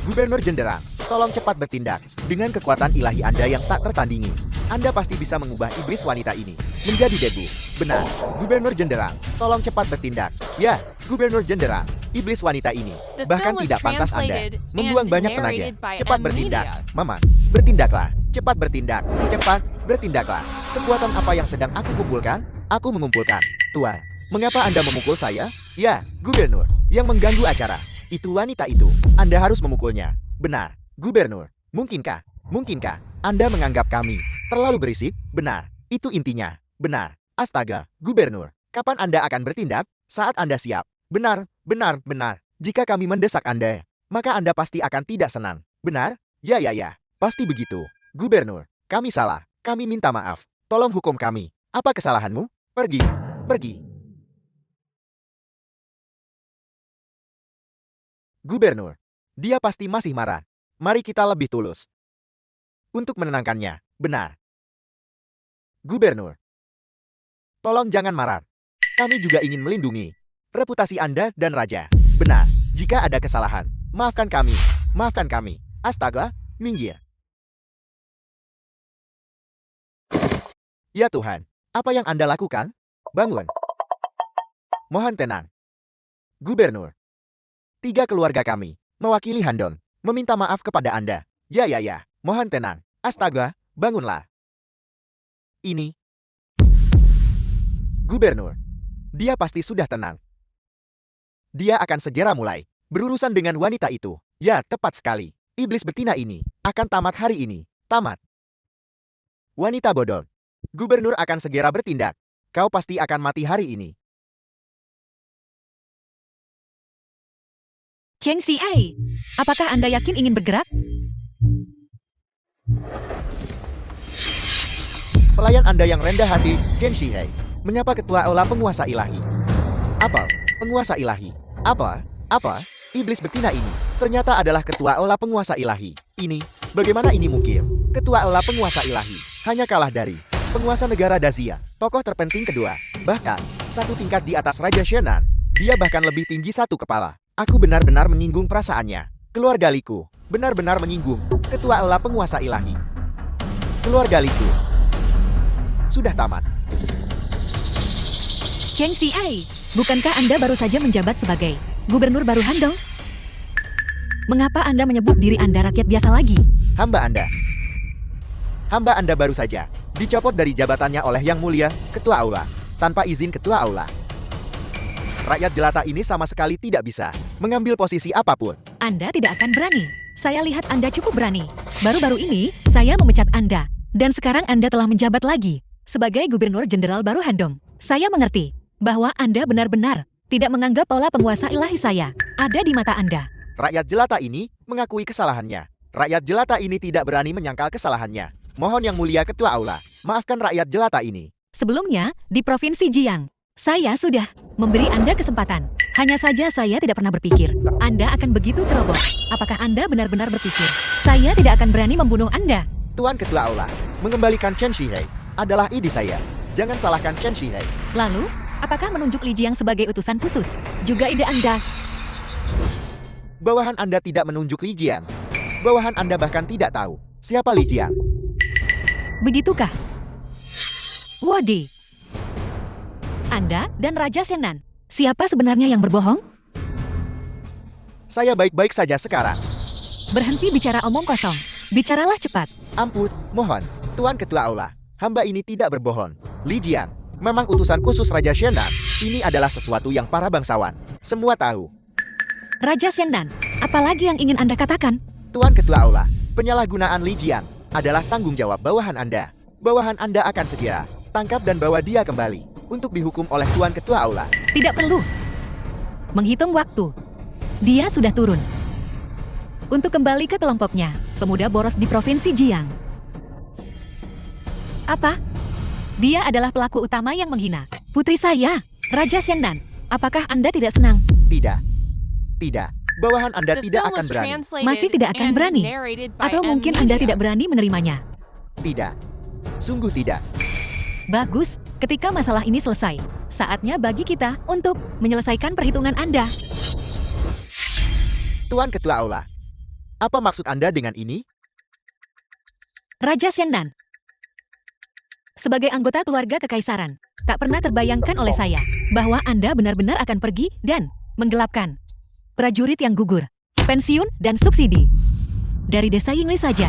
Gubernur Jenderang, tolong cepat bertindak. Dengan kekuatan ilahi Anda yang tak tertandingi, Anda pasti bisa mengubah iblis wanita ini menjadi debu. Benar, Gubernur Jenderang, tolong cepat bertindak. Ya, Gubernur Jenderang, iblis wanita ini The bahkan film was tidak pantas Anda translated membuang and banyak tenaga. narrated by Cepat M. bertindak, Media. Mama. Bertindaklah, cepat bertindak, cepat bertindaklah. Kekuatan apa yang sedang aku kumpulkan? Aku mengumpulkan. Tuan, mengapa Anda memukul saya? Ya, Gubernur, yang mengganggu acara. Itu wanita itu. Anda harus memukulnya. Benar, Gubernur. Mungkinkah Anda menganggap kami terlalu berisik? Benar, itu intinya. Benar. Astaga, Gubernur. Kapan Anda akan bertindak? Saat Anda siap. Benar. Jika kami mendesak Anda, maka Anda pasti akan tidak senang. Benar? Ya. Pasti begitu. Gubernur, kami salah. Kami minta maaf. Tolong hukum kami. Apa kesalahanmu? Pergi. Gubernur, dia pasti masih marah. Mari kita lebih tulus untuk menenangkannya. Benar. Gubernur, tolong jangan marah. Kami juga ingin melindungi reputasi Anda dan Raja. Benar, jika ada kesalahan, maafkan kami. Astaga, minggir. Ya Tuhan, apa yang Anda lakukan? Bangun. Mohon tenang. Gubernur, 3 keluarga kami, mewakili Handong, meminta maaf kepada Anda. Ya. Mohon tenang. Astaga, bangunlah. Ini. Gubernur, dia pasti sudah tenang. dia akan segera mulai berurusan dengan wanita itu. Ya, tepat sekali. Iblis betina ini akan tamat hari ini. Tamat. Wanita bodoh. Gubernur akan segera bertindak. Kau pasti akan mati hari ini. Cheng Xihai, apakah Anda yakin ingin bergerak? Pelayan Anda yang rendah hati, Chen Shihei, menyapa ketua aula penguasa ilahi. Apa? Penguasa ilahi? Apa? Iblis betina ini ternyata adalah ketua aula penguasa ilahi. Ini, bagaimana ini mungkin? Ketua aula penguasa ilahi hanya kalah dari penguasa negara Dazia, tokoh terpenting kedua. Bahkan, satu tingkat di atas Raja Shenan. Dia bahkan lebih tinggi satu kepala. Aku benar-benar menyinggung perasaannya. Keluarga Liku benar-benar menyinggung ketua aula penguasa ilahi. Keluarga Liku sudah tamat. Cheng Xihai, bukankah Anda baru saja menjabat sebagai gubernur baru Handong? Mengapa Anda menyebut diri Anda rakyat biasa lagi? Hamba Anda baru saja dicopot dari jabatannya oleh Yang Mulia, Ketua Aula, tanpa izin Ketua Aula. Rakyat jelata ini sama sekali tidak bisa mengambil posisi apapun. Anda tidak akan berani. Saya lihat Anda cukup berani. Baru-baru ini, saya memecat Anda. Dan sekarang Anda telah menjabat lagi sebagai Gubernur Jenderal baru Handong. Saya mengerti bahwa Anda benar-benar tidak menganggap aula penguasa ilahi saya ada di mata Anda. Rakyat jelata ini mengakui kesalahannya. Rakyat jelata ini tidak berani menyangkal kesalahannya. Mohon Yang Mulia Ketua Aula, maafkan rakyat jelata ini. Sebelumnya, di Provinsi Jiang, saya sudah memberi Anda kesempatan. Hanya saja saya tidak pernah berpikir Anda akan begitu ceroboh. Apakah Anda benar-benar berpikir saya tidak akan berani membunuh Anda? Tuan Ketua Aula, mengembalikan Chen Shihei adalah ide saya. Jangan salahkan Chen Shihei. Lalu, apakah menunjuk Li Jiang sebagai utusan khusus juga ide Anda? Bawahan Anda tidak menunjuk Li Jiang. Bawahan Anda bahkan tidak tahu siapa Li Jiang. Begitukah? Wadi, Anda dan Raja Shenan, siapa sebenarnya yang berbohong? Saya baik-baik saja sekarang. Berhenti bicara omong kosong. Bicaralah cepat. Ampun, mohon, Tuan Ketua Aula, hamba ini tidak berbohong. Li Jiang memang utusan khusus Raja Shenan. Ini adalah sesuatu yang para bangsawan semua tahu. Raja Shenan, apalagi yang ingin Anda katakan? Tuan Ketua Aula, penyalahgunaan Li Jiang adalah tanggung jawab bawahan Anda. Bawahan Anda akan segera tangkap dan bawa dia kembali untuk dihukum oleh Tuan Ketua Aula. Tidak perlu menghitung waktu. Dia sudah turun untuk kembali ke kelompoknya, pemuda boros di Provinsi Jiang. Apa? Dia adalah pelaku utama yang menghina putri saya, Raja Shenan. Apakah Anda tidak senang? Tidak. Bawahan Anda The tidak film akan was berani. translated Masih tidak akan and berani. narrated by Atau M mungkin Anda Media. tidak berani menerimanya. Tidak. Sungguh tidak. Bagus, ketika masalah ini selesai, saatnya bagi kita untuk menyelesaikan perhitungan Anda. Tuan Ketua Aula, apa maksud Anda dengan ini? Raja Shenan, sebagai anggota keluarga kekaisaran, tak pernah terbayangkan oleh saya bahwa Anda benar-benar akan pergi dan menggelapkan prajurit yang gugur, pensiun dan subsidi. Dari desa Yingli saja,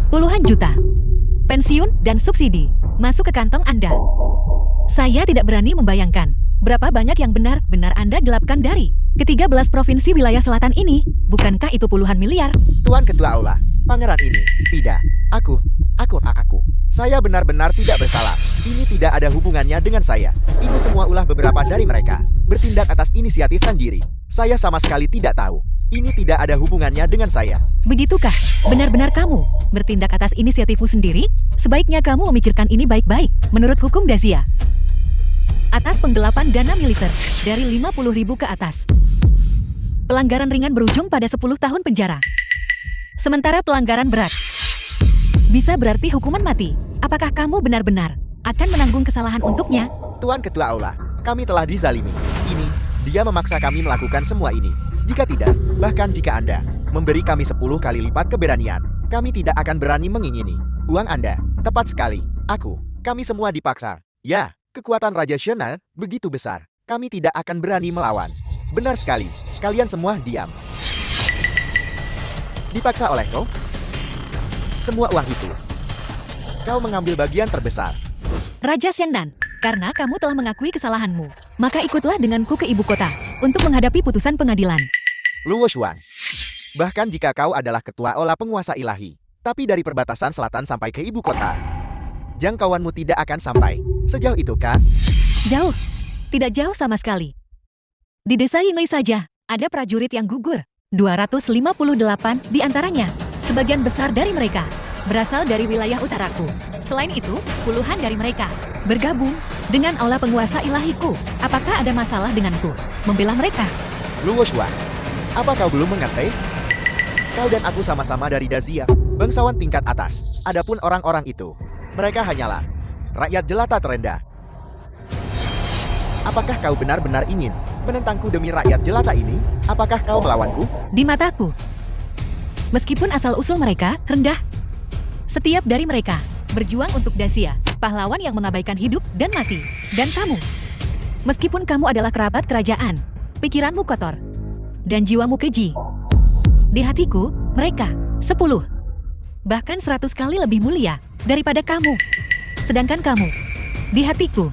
puluhan juta pensiun dan subsidi masuk ke kantong Anda. Saya tidak berani membayangkan berapa banyak yang benar-benar Anda gelapkan dari ke-13 provinsi wilayah selatan ini. Bukankah itu puluhan miliar? Tuan Ketua Aula, pangeran ini, tidak. Aku. Saya benar-benar tidak bersalah. Ini tidak ada hubungannya dengan saya. Itu semua ulah beberapa dari mereka. Bertindak atas inisiatif sendiri. Saya sama sekali tidak tahu. Ini tidak ada hubungannya dengan saya. Begitukah? Benar-benar kamu bertindak atas inisiatifmu sendiri? Sebaiknya kamu memikirkan ini baik-baik. Menurut hukum Dazia, atas penggelapan dana militer dari 50.000 ke atas, pelanggaran ringan berujung pada 10 tahun penjara. Sementara pelanggaran berat bisa berarti hukuman mati. Apakah kamu benar-benar akan menanggung kesalahan untuknya? Tuan Ketua Aula, kami telah dizalimi. Dia memaksa kami melakukan semua ini. Jika tidak, bahkan jika Anda memberi kami 10 kali lipat keberanian, kami tidak akan berani mengingini uang Anda. Tepat sekali. Kami semua dipaksa. Ya, kekuatan Raja Shenan begitu besar. Kami tidak akan berani melawan. Benar sekali. Kalian semua diam. Dipaksa oleh kau? Semua uang itu. Kau mengambil bagian terbesar. Raja Shenan, karena kamu telah mengakui kesalahanmu, maka ikutlah denganku ke ibu kota untuk menghadapi putusan pengadilan. Luo Xuan. Bahkan jika kau adalah ketua olah penguasa ilahi, tapi dari perbatasan selatan sampai ke ibu kota, jangkauanmu tidak akan sampai sejauh itu kan? Jauh. Tidak jauh sama sekali. Di desa Yingli saja, ada prajurit yang gugur. 258 di antaranya. Sebagian besar dari mereka berasal dari wilayah utaraku. Selain itu, puluhan dari mereka bergabung dengan aula penguasa ilahiku. Apakah ada masalah denganku membela mereka? Luo Xuan, apa kau belum mengerti? Kau dan aku sama-sama dari Dazia, bangsawan tingkat atas. Adapun orang-orang itu, mereka hanyalah rakyat jelata terendah. Apakah kau benar-benar ingin menentangku demi rakyat jelata ini? Apakah kau melawanku? Di mataku, meskipun asal-usul mereka rendah, setiap dari mereka berjuang untuk Dacia, pahlawan yang mengabaikan hidup dan mati. Dan kamu, meskipun kamu adalah kerabat kerajaan, pikiranmu kotor, dan jiwamu keji. Di hatiku, mereka 10, bahkan 100 kali lebih mulia daripada kamu. Sedangkan kamu, di hatiku,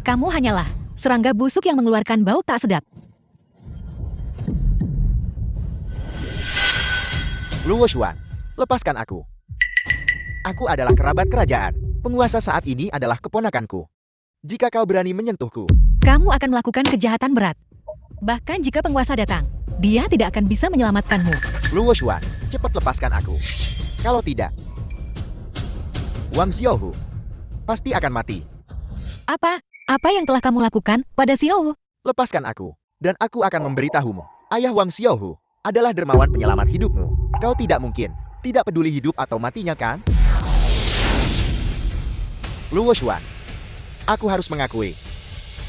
kamu hanyalah serangga busuk yang mengeluarkan bau tak sedap. Luo Xuan, lepaskan aku. Aku adalah kerabat kerajaan. Penguasa saat ini adalah keponakanku. Jika kau berani menyentuhku, Kamu akan melakukan kejahatan berat. Bahkan jika penguasa datang, dia tidak akan bisa menyelamatkanmu. Luo Xuan, cepat lepaskan aku. Kalau tidak, Wang Xiaohu pasti akan mati. Apa? Apa yang telah kamu lakukan pada Xiao? Lepaskan aku, dan aku akan memberitahumu. Ayah Wang Xiaohu adalah dermawan penyelamat hidupmu. Kau tidak mungkin tidak peduli hidup atau matinya kan? Luo Xuan, aku harus mengakui,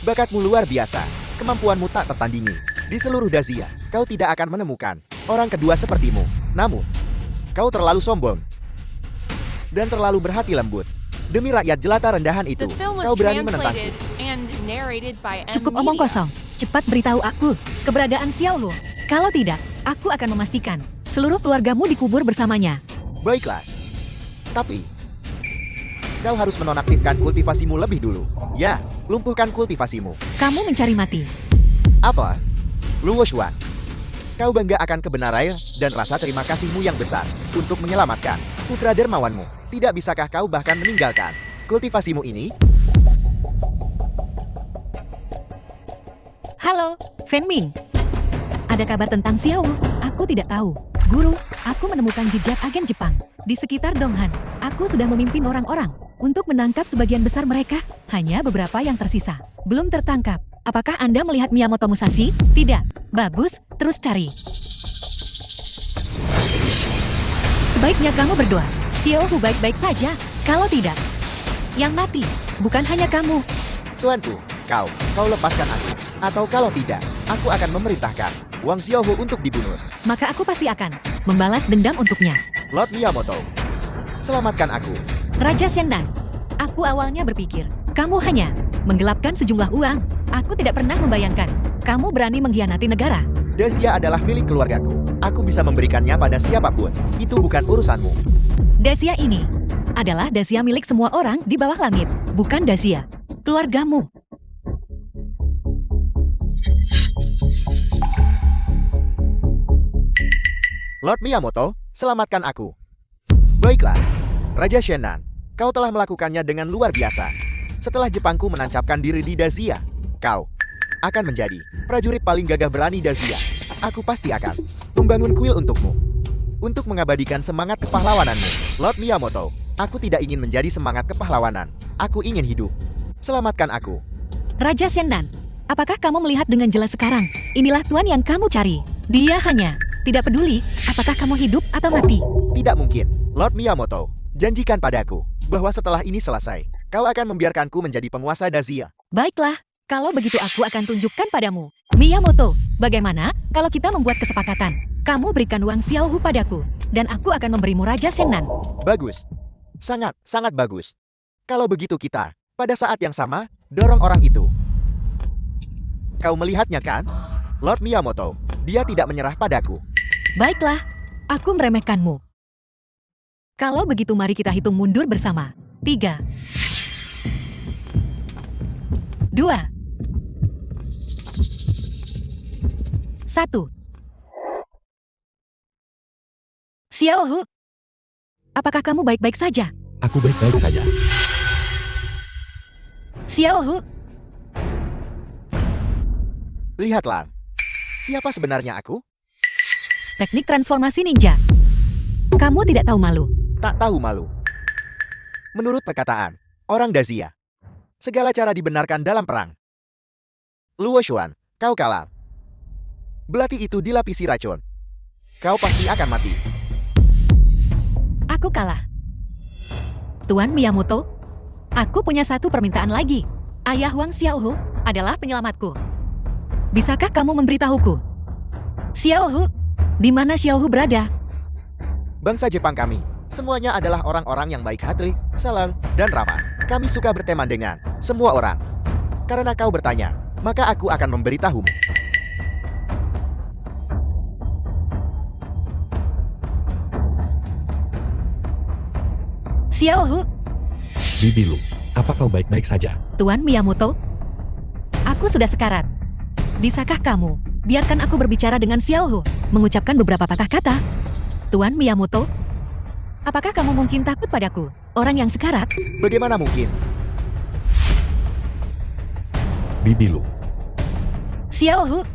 bakatmu luar biasa. Kemampuanmu tak tertandingi. Di seluruh Dazia, kau tidak akan menemukan orang kedua sepertimu. Namun, kau terlalu sombong dan terlalu berhati lembut. Demi rakyat jelata rendahan itu, The film kau was berani menentangku. translated and narrated by M Cukup omong Media. kosong. Cepat beritahu aku keberadaan Xiao Lu. Kalau tidak, aku akan memastikan seluruh keluargamu dikubur bersamanya. Baiklah. Tapi, kau harus menonaktifkan kultivasimu lebih dulu. Ya, lumpuhkan kultivasimu. Kamu mencari mati. Apa? Luo Xuan, kau bangga akan kebenaran dan rasa terima kasihmu yang besar untuk menyelamatkan putra dermawanmu. Tidak bisakah kau bahkan meninggalkan kultivasimu ini? Halo, Feng Ming. Ada kabar tentang Xiao Lu? Aku tidak tahu. Guru, aku menemukan jejak agen Jepang di sekitar Donghan. Aku sudah memimpin orang-orang untuk menangkap sebagian besar mereka. Hanya beberapa yang tersisa belum tertangkap. Apakah Anda melihat Miyamoto Musashi? Tidak. Bagus, terus cari. Sebaiknya kamu berdoa. Xiao Hu baik-baik saja. Kalau tidak, yang mati bukan hanya kamu. Tuanku, kau lepaskan aku. Atau kalau tidak, aku akan memerintahkan Wang Xiaohu untuk dibunuh. Maka aku pasti akan membalas dendam untuknya. Lord Miyamoto, selamatkan aku. Raja Shennan, aku awalnya berpikir kamu hanya menggelapkan sejumlah uang. Aku tidak pernah membayangkan kamu berani mengkhianati negara. Dazia adalah milik keluargaku. Aku bisa memberikannya pada siapapun. Itu bukan urusanmu. Dacia ini adalah Dacia milik semua orang di bawah langit, bukan Dacia keluargamu. Lord Miyamoto, selamatkan aku. Baiklah, Raja Shennan, kau telah melakukannya dengan luar biasa. Setelah Jepangku menancapkan diri di Dazia, kau akan menjadi prajurit paling gagah berani Dazia. Aku pasti akan membangun kuil untukmu, untuk mengabadikan semangat kepahlawananmu. Lord Miyamoto, aku tidak ingin menjadi semangat kepahlawanan. Aku ingin hidup. Selamatkan aku. Raja Shennan, apakah kamu melihat dengan jelas sekarang? Inilah tuan yang kamu cari. Dia hanya tidak peduli apakah kamu hidup atau mati. Tidak mungkin, Lord Miyamoto. Janjikan padaku bahwa setelah ini selesai, kau akan membiarkanku menjadi penguasa Dazia. Baiklah, kalau begitu aku akan tunjukkan padamu. Miyamoto, bagaimana kalau kita membuat kesepakatan? Kamu berikan Wang Xiaohu padaku, dan aku akan memberimu Raja Shennan. Bagus. Sangat, sangat bagus. Kalau begitu kita, pada saat yang sama, dorong orang itu. Kau melihatnya kan? Lord Miyamoto, dia tidak menyerah padaku. Baiklah, aku meremehkanmu. Kalau begitu mari kita hitung mundur bersama. 3, 2, 1. Xiao Hu, apakah kamu baik-baik saja? Aku baik-baik saja. Xiao Hu, Lihatlah. Siapa sebenarnya aku? teknik transformasi ninja. Kamu tidak tahu malu. Tak tahu malu. Menurut perkataan orang Dazia, segala cara dibenarkan dalam perang. Luo Xuan, kau kalah. Belati itu dilapisi racun. Kau pasti akan mati. Aku kalah. Tuan Miyamoto, aku punya satu permintaan lagi. Ayah Wang Xiaohu adalah penyelamatku. Bisakah kamu memberitahuku? Xiaohu, di mana Xiaohu berada? Bangsa Jepang kami, semuanya adalah orang-orang yang baik hati, salam, dan ramah. Kami suka berteman dengan semua orang. Karena kau bertanya, maka aku akan memberitahumu. Xiaohu, Bibi Lu, apa kau baik-baik saja? Tuan Miyamoto, aku sudah sekarat. Bisakah kamu biarkan aku berbicara dengan Xiaohu, mengucapkan beberapa patah kata? Tuan Miyamoto, apakah kamu mungkin takut padaku, orang yang sekarat? Bagaimana mungkin? Bibi Lu, Xiaohu,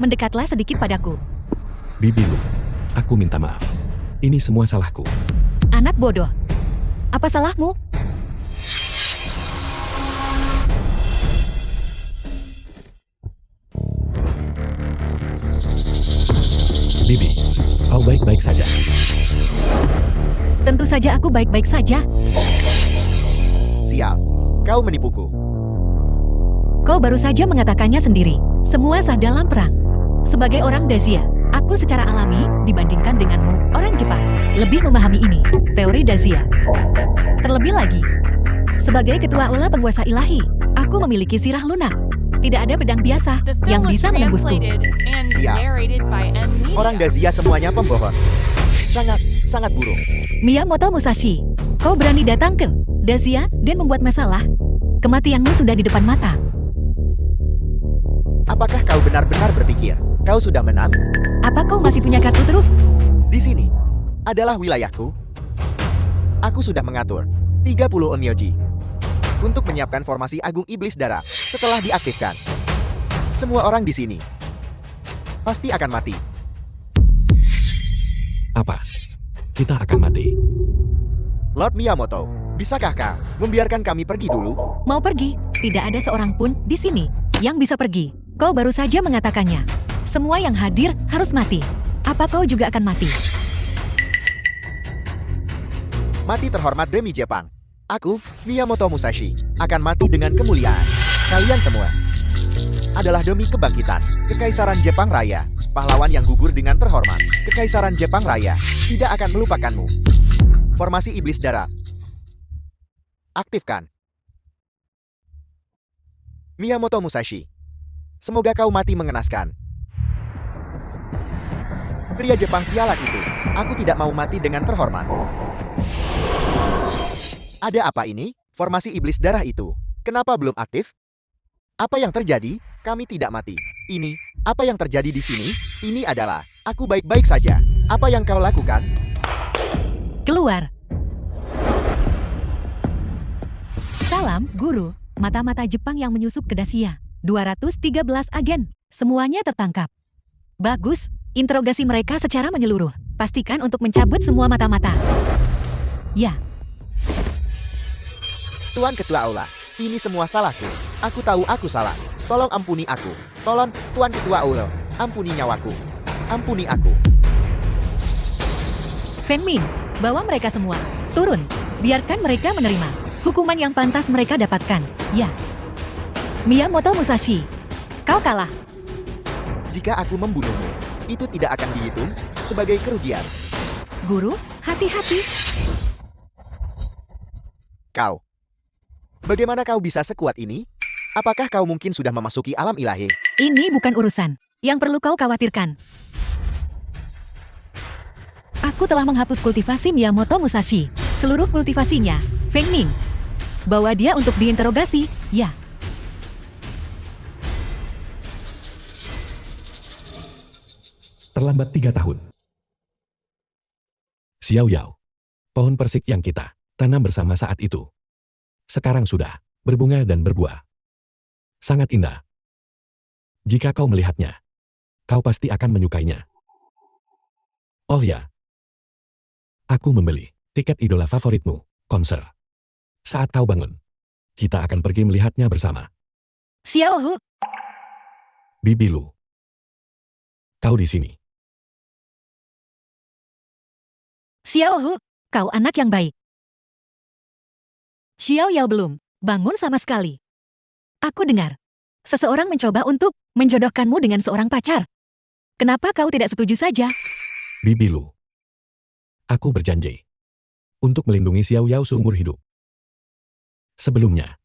mendekatlah sedikit padaku. Bibi Lu, aku minta maaf. Ini semua salahku. Anak bodoh. Apa salahmu? Bibi, kau baik-baik saja. Tentu saja aku baik-baik saja. Sial, kau menipuku. Kau baru saja mengatakannya sendiri. Semua sah dalam perang. Sebagai orang Dazia, aku secara alami dibandingkan denganmu, orang Jepang, lebih memahami ini, teori Dazia. Terlebih lagi, sebagai ketua Aula Penguasa Ilahi, aku memiliki sirah lunak. Tidak ada pedang biasa The yang film was bisa menembusku. translated and Siap. narrated by M Orang Media. Dazia semuanya pembohong. Sangat buruk. Miyamoto Musashi, kau berani datang ke Dazia dan membuat masalah? Kematianmu sudah di depan mata. Apakah kau benar-benar berpikir kau sudah menang? Apa kau masih punya kartu truf? Di sini adalah wilayahku. Aku sudah mengatur 30 onmyoji untuk menyiapkan formasi Agung Iblis Darah setelah diaktifkan. Semua orang di sini pasti akan mati. Apa? Kita akan mati. Lord Miyamoto, bisakah kau membiarkan kami pergi dulu? Mau pergi? Tidak ada seorang pun di sini yang bisa pergi. Kau baru saja mengatakannya. Semua yang hadir harus mati. Apa kau juga akan mati? Mati terhormat demi Jepang. Aku, Miyamoto Musashi, akan mati dengan kemuliaan. Kalian semua adalah demi kebangkitan Kekaisaran Jepang Raya. Pahlawan yang gugur dengan terhormat. Kekaisaran Jepang Raya tidak akan melupakanmu. Formasi Iblis Darah. Aktifkan. Miyamoto Musashi. Semoga kau mati mengenaskan. Pria Jepang sialan itu. Aku tidak mau mati dengan terhormat. Ada apa ini? Formasi Iblis Darah itu. Kenapa belum aktif? Apa yang terjadi? Kami tidak mati. Ini, apa yang terjadi di sini? Ini adalah, aku baik-baik saja. Apa yang kau lakukan? Keluar. Salam, Guru. Mata-mata Jepang yang menyusup ke Dacia. 213 agen. Semuanya tertangkap. Bagus. Interogasi mereka secara menyeluruh. Pastikan untuk mencabut semua mata-mata. Ya. Tuan Ketua Aula, ini semua salahku. Aku tahu aku salah. Tolong ampuni aku. Tolong, Tuan Ketua Aula, ampuni nyawaku. Ampuni aku. Fenmin, bawa mereka semua. Turun. Biarkan mereka menerima hukuman yang pantas mereka dapatkan. Ya. Miyamoto Musashi, kau kalah. Jika aku membunuhmu, itu tidak akan dihitung sebagai kerugian. Guru, hati-hati. Kau. Bagaimana kau bisa sekuat ini? Apakah kau mungkin sudah memasuki alam ilahi? Ini bukan urusan yang perlu kau khawatirkan. Aku telah menghapus kultivasi Miyamoto Musashi. Seluruh kultivasinya, Fengming. Bawa dia untuk diinterogasi, ya. terlambat 3 tahun. Xiao Yao. Pohon persik yang kita tanam bersama saat itu. Sekarang sudah berbunga dan berbuah. Sangat indah. Jika kau melihatnya, kau pasti akan menyukainya. Oh ya. Aku membeli tiket idola favoritmu, konser. Saat kau bangun, kita akan pergi melihatnya bersama. Xiao Hu, Bibi Lu. Kau di sini. Xiao Hu, kau anak yang baik. Xiao Yao belum bangun sama sekali. Aku dengar, seseorang mencoba untuk menjodohkanmu dengan seorang pacar. Kenapa kau tidak setuju saja? Bibi Lu. Aku berjanji untuk melindungi Xiao Yao seumur hidup. Sebelumnya,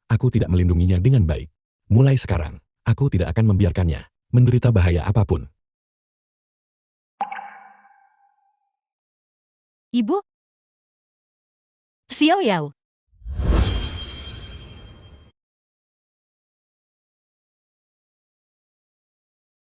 aku tidak melindunginya dengan baik. Mulai sekarang, aku tidak akan membiarkannya menderita bahaya apapun. Ibu? Xiao Yao,